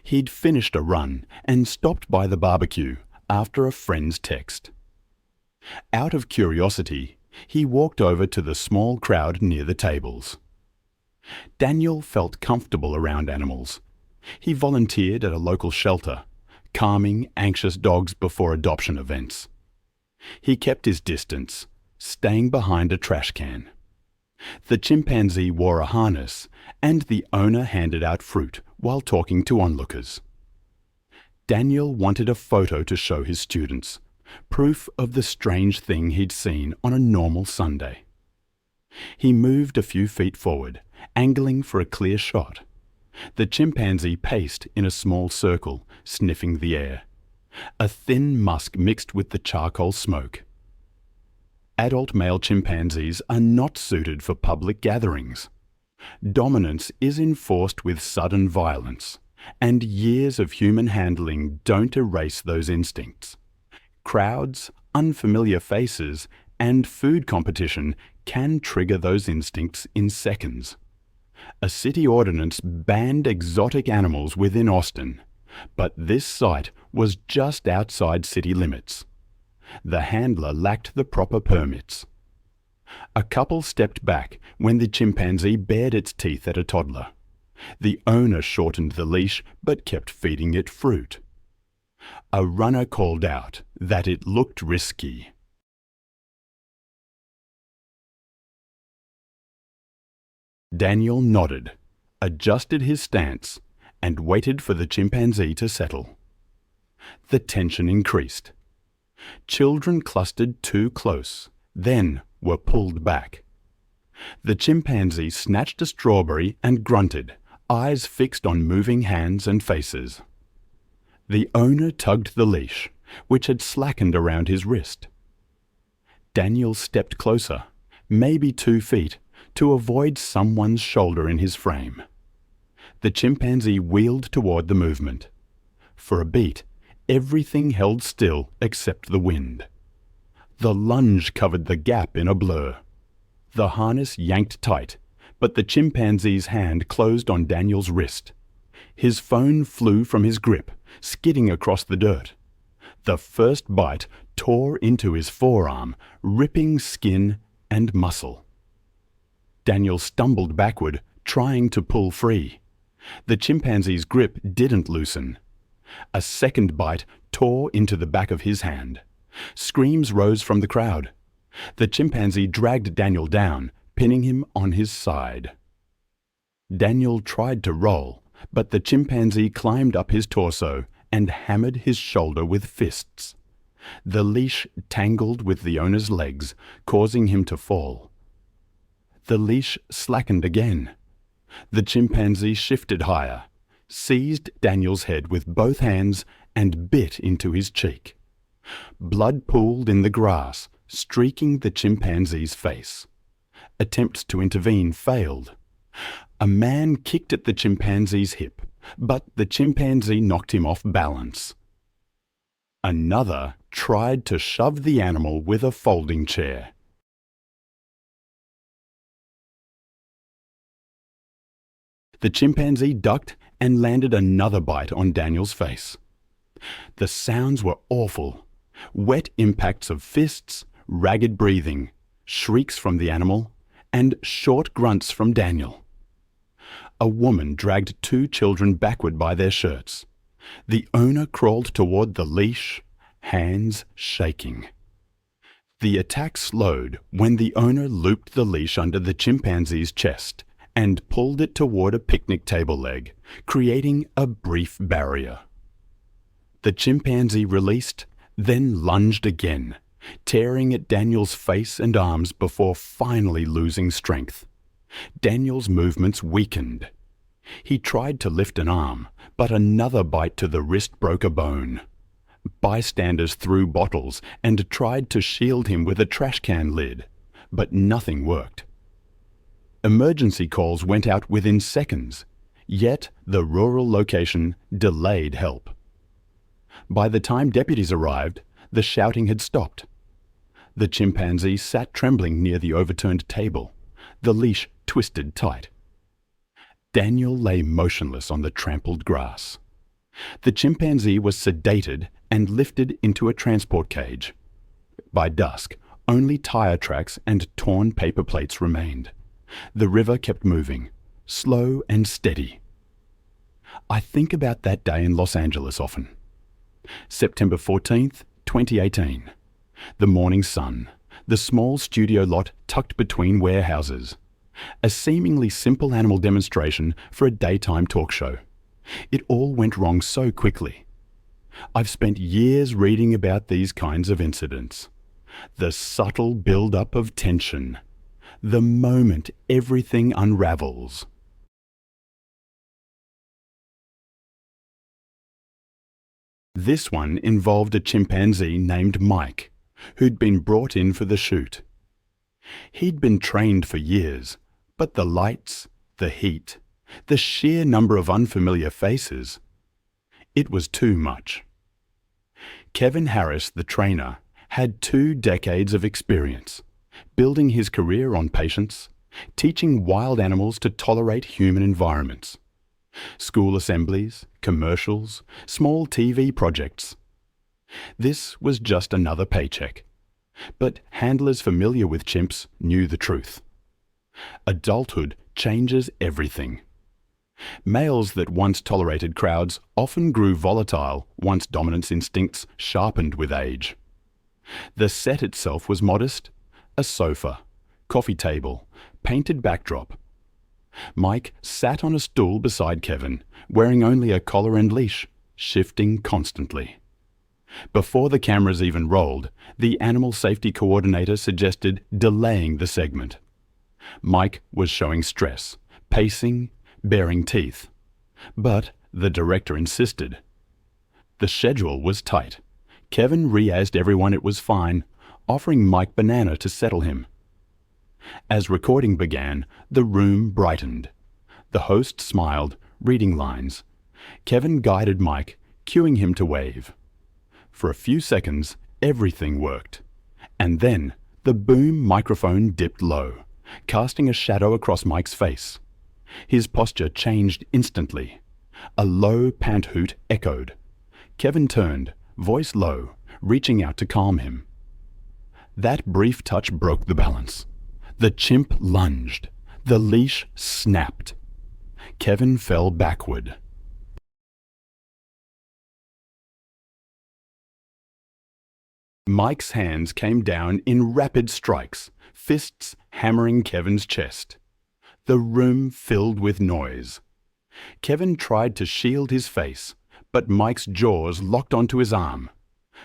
He'd finished a run and stopped by the barbecue after a friend's text. Out of curiosity, he walked over to the small crowd near the tables. Daniel felt comfortable around animals. He volunteered at a local shelter, calming anxious dogs before adoption events. He kept his distance, staying behind a trash can. The chimpanzee wore a harness, and the owner handed out fruit while talking to onlookers. Daniel wanted a photo to show his students, proof of the strange thing he'd seen on a normal Sunday. He moved a few feet forward, angling for a clear shot. The chimpanzee paced in a small circle, sniffing the air. A thin musk mixed with the charcoal smoke. Adult male chimpanzees are not suited for public gatherings. Dominance is enforced with sudden violence, and years of human handling don't erase those instincts. Crowds, unfamiliar faces, and food competition can trigger those instincts in seconds. A city ordinance banned exotic animals within Austin, but this site was just outside city limits. The handler lacked the proper permits. A couple stepped back when the chimpanzee bared its teeth at a toddler. The owner shortened the leash but kept feeding it fruit. A runner called out that it looked risky. Daniel nodded, adjusted his stance, and waited for the chimpanzee to settle. The tension increased. Children clustered too close, then were pulled back. The chimpanzee snatched a strawberry and grunted, eyes fixed on moving hands and faces. The owner tugged the leash, which had slackened around his wrist. Daniel stepped closer, maybe 2 feet, to avoid someone's shoulder in his frame. The chimpanzee wheeled toward the movement. For a beat, everything held still except the wind. The lunge covered the gap in a blur. The harness yanked tight, but the chimpanzee's hand closed on Daniel's wrist. His phone flew from his grip, skidding across the dirt. The first bite tore into his forearm, ripping skin and muscle. Daniel stumbled backward, trying to pull free. The chimpanzee's grip didn't loosen. A second bite tore into the back of his hand. Screams rose from the crowd. The chimpanzee dragged Daniel down, pinning him on his side. Daniel tried to roll, but the chimpanzee climbed up his torso and hammered his shoulder with fists. The leash tangled with the owner's legs, causing him to fall. The leash slackened again. The chimpanzee shifted higher, seized Daniel's head with both hands and bit into his cheek. Blood pooled in the grass, streaking the chimpanzee's face. Attempts to intervene failed. A man kicked at the chimpanzee's hip, but the chimpanzee knocked him off balance. Another tried to shove the animal with a folding chair. The chimpanzee ducked and landed another bite on Daniel's face. The sounds were awful. Wet impacts of fists, ragged breathing, shrieks from the animal, and short grunts from Daniel. A woman dragged 2 children backward by their shirts. The owner crawled toward the leash, hands shaking. The attack slowed when the owner looped the leash under the chimpanzee's chest and pulled it toward a picnic table leg, creating a brief barrier. The chimpanzee released, then lunged again, tearing at Daniel's face and arms before finally losing strength. Daniel's movements weakened. He tried to lift an arm, but another bite to the wrist broke a bone. Bystanders threw bottles and tried to shield him with a trash can lid, but nothing worked. Emergency calls went out within seconds, yet the rural location delayed help. By the time deputies arrived, the shouting had stopped. The chimpanzee sat trembling near the overturned table, the leash twisted tight. Daniel lay motionless on the trampled grass. The chimpanzee was sedated and lifted into a transport cage. By dusk, only tire tracks and torn paper plates remained. The river kept moving, slow and steady. I think about that day in Los Angeles often. September 14th, 2018. The morning sun, the small studio lot tucked between warehouses. A seemingly simple animal demonstration for a daytime talk show. It all went wrong so quickly. I've spent years reading about these kinds of incidents. The subtle build-up of tension. The moment everything unravels. This one involved a chimpanzee named Mike, who'd been brought in for the shoot. He'd been trained for years, but the lights, the heat, the sheer number of unfamiliar faces, it was too much. Kevin Harris, the trainer, had 2 decades of experience, building his career on patience, teaching wild animals to tolerate human environments. School assemblies, commercials, small TV projects. This was just another paycheck. But handlers familiar with chimps knew the truth. Adulthood changes everything. Males that once tolerated crowds often grew volatile once dominance instincts sharpened with age. The set itself was modest: a sofa, coffee table, painted backdrop. Mike sat on a stool beside Kevin, wearing only a collar and leash, shifting constantly. Before the cameras even rolled, the animal safety coordinator suggested delaying the segment. Mike was showing stress, pacing, baring teeth. But the director insisted. The schedule was tight. Kevin re-asked everyone it was fine, offering Mike banana to settle him. As recording began, the room brightened. The host smiled, reading lines. Kevin guided Mike, cueing him to wave. For a few seconds, everything worked. And then, the boom microphone dipped low, casting a shadow across Mike's face. His posture changed instantly. A low pant hoot echoed. Kevin turned, voice low, reaching out to calm him. That brief touch broke the balance. The chimp lunged. The leash snapped. Kevin fell backward. Mike's hands came down in rapid strikes, fists hammering Kevin's chest. The room filled with noise. Kevin tried to shield his face, but Mike's jaws locked onto his arm.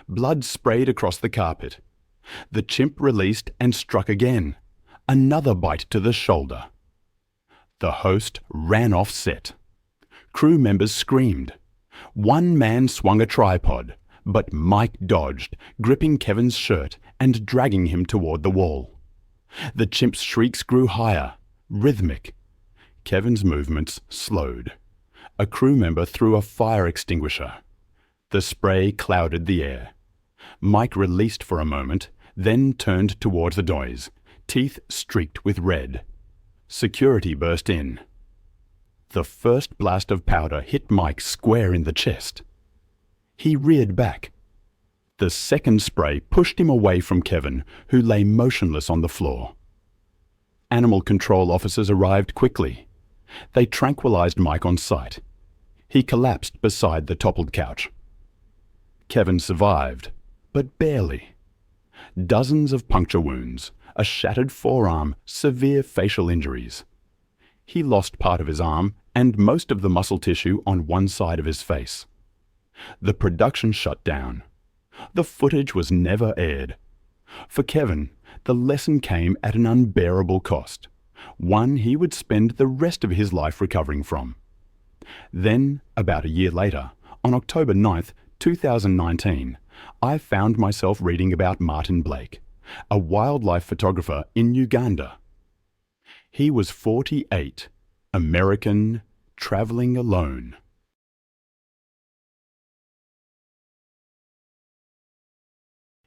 Blood sprayed across the carpet. The chimp released and struck again. Another bite to the shoulder. The host ran off set. Crew members screamed. One man swung a tripod, but Mike dodged, gripping Kevin's shirt and dragging him toward the wall. The chimp's shrieks grew higher, rhythmic. Kevin's movements slowed. A crew member threw a fire extinguisher. The spray clouded the air. Mike released for a moment, then turned towards the noise, teeth streaked with red. Security burst in. The first blast of powder hit Mike square in the chest. He reared back. The second spray pushed him away from Kevin, who lay motionless on the floor. Animal control officers arrived quickly. They tranquilized Mike on sight. He collapsed beside the toppled couch. Kevin survived, but barely. Dozens of puncture wounds, a shattered forearm, severe facial injuries. He lost part of his arm and most of the muscle tissue on one side of his face. The production shut down. The footage was never aired. For Kevin, the lesson came at an unbearable cost, one he would spend the rest of his life recovering from. Then, about a year later, on October 9th, 2019, I found myself reading about Martin Blake, a wildlife photographer in Uganda. He was 48, American, traveling alone.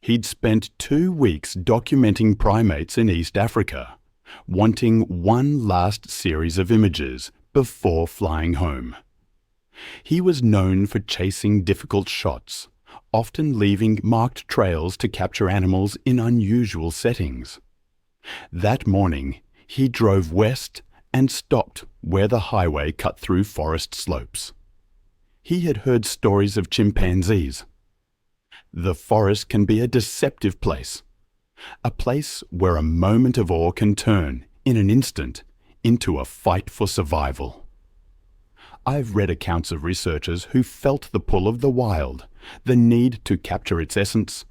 He'd spent 2 weeks documenting primates in East Africa, wanting one last series of images before flying home. He was known for chasing difficult shots, often leaving marked trails to capture animals in unusual settings. That morning, he drove west and stopped where the highway cut through forest slopes. He had heard stories of chimpanzees. The forest can be a deceptive place, a place where a moment of awe can turn, in an instant, into a fight for survival. I've read accounts of researchers who felt the pull of the wild, the need to capture its essence,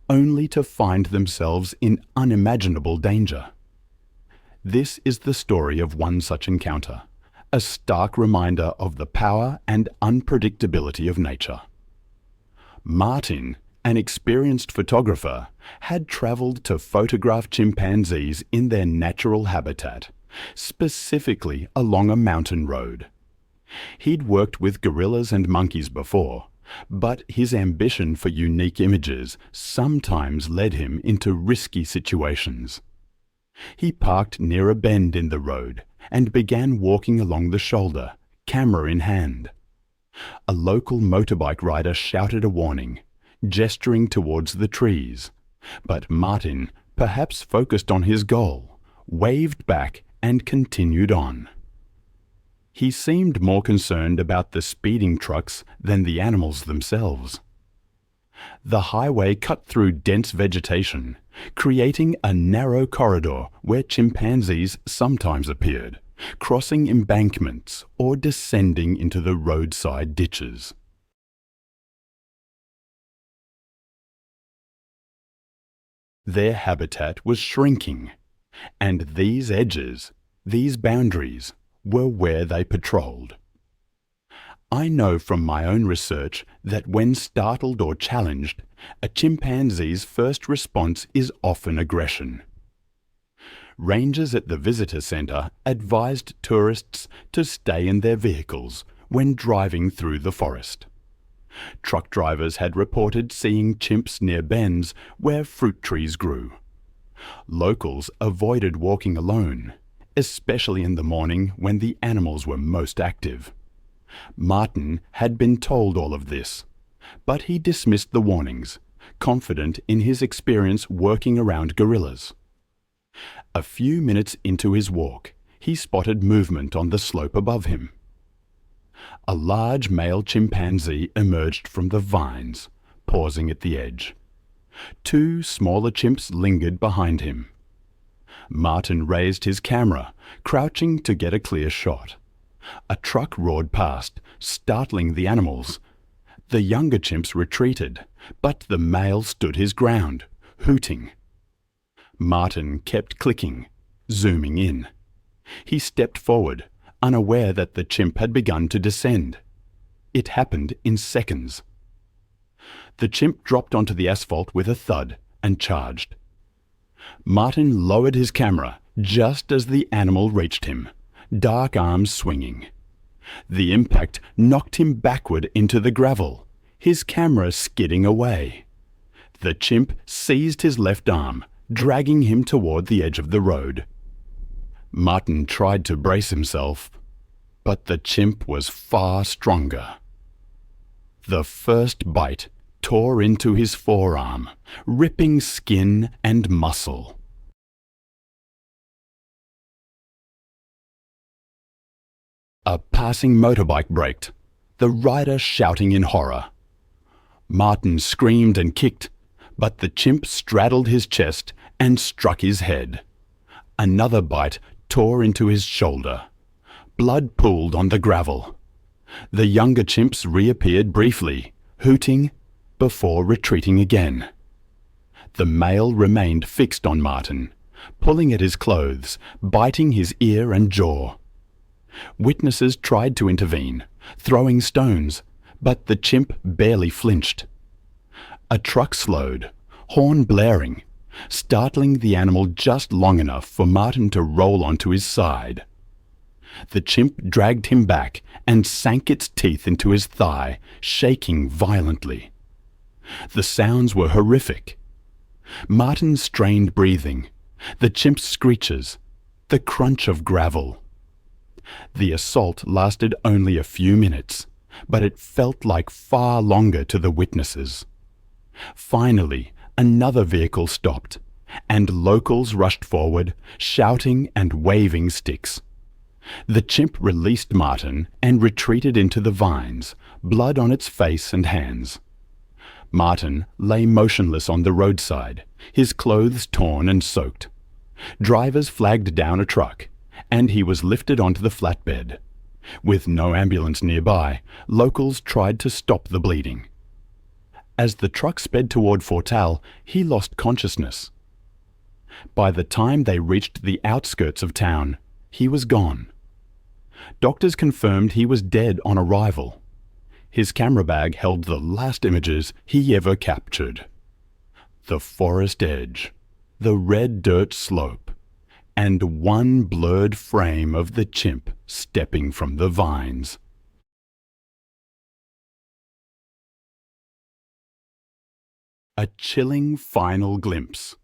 only to find themselves in unimaginable danger. This is the story of one such encounter, a stark reminder of the power and unpredictability of nature. Martin, an experienced photographer, had traveled to photograph chimpanzees in their natural habitat, specifically along a mountain road. He'd worked with gorillas and monkeys before, but his ambition for unique images sometimes led him into risky situations. He parked near a bend in the road and began walking along the shoulder, camera in hand. A local motorbike rider shouted a warning, gesturing towards the trees, but Martin, perhaps focused on his goal, waved back and continued on. He seemed more concerned about the speeding trucks than the animals themselves. The highway cut through dense vegetation, creating a narrow corridor where chimpanzees sometimes appeared, crossing embankments or descending into the roadside ditches. Their habitat was shrinking, and these edges, these boundaries, were where they patrolled. I know from my own research that when startled or challenged, a chimpanzee's first response is often aggression. Rangers at the visitor centre advised tourists to stay in their vehicles when driving through the forest. Truck drivers had reported seeing chimps near bends where fruit trees grew. Locals avoided walking alone, especially in the morning when the animals were most active. Martin had been told all of this, but he dismissed the warnings, confident in his experience working around gorillas. A few minutes into his walk, he spotted movement on the slope above him. A large male chimpanzee emerged from the vines, pausing at the edge. Two smaller chimps lingered behind him. Martin raised his camera, crouching to get a clear shot. A truck roared past, startling the animals. The younger chimps retreated, but the male stood his ground, hooting. Martin kept clicking, zooming in. He stepped forward, unaware that the chimp had begun to descend. It happened in seconds. The chimp dropped onto the asphalt with a thud and charged. Martin lowered his camera just as the animal reached him, dark arms swinging. The impact knocked him backward into the gravel, his camera skidding away. The chimp seized his left arm, dragging him toward the edge of the road. Martin tried to brace himself, but the chimp was far stronger. The first bite tore into his forearm, ripping skin and muscle. A passing motorbike braked, the rider shouting in horror. Martin screamed and kicked, but the chimp straddled his chest and struck his head. Another bite tore into his shoulder. Blood pooled on the gravel. The younger chimps reappeared briefly, hooting, before retreating again. The male remained fixed on Martin, pulling at his clothes, biting his ear and jaw. Witnesses tried to intervene, throwing stones, but the chimp barely flinched. A truck slowed, horn blaring, startling the animal just long enough for Martin to roll onto his side. The chimp dragged him back and sank its teeth into his thigh, shaking violently. The sounds were horrific. Martin strained breathing, the chimp's screeches, the crunch of gravel. The assault lasted only a few minutes, but it felt like far longer to the witnesses. Finally, another vehicle stopped, and locals rushed forward, shouting and waving sticks. The chimp released Martin and retreated into the vines, blood on its face and hands. Martin lay motionless on the roadside, his clothes torn and soaked. Drivers flagged down a truck, and he was lifted onto the flatbed. With no ambulance nearby, locals tried to stop the bleeding. As the truck sped toward Fortal, he lost consciousness. By the time they reached the outskirts of town, he was gone. Doctors confirmed he was dead on arrival. His camera bag held the last images he ever captured. The forest edge, the red dirt slope, and one blurred frame of the chimp stepping from the vines. A chilling final glimpse.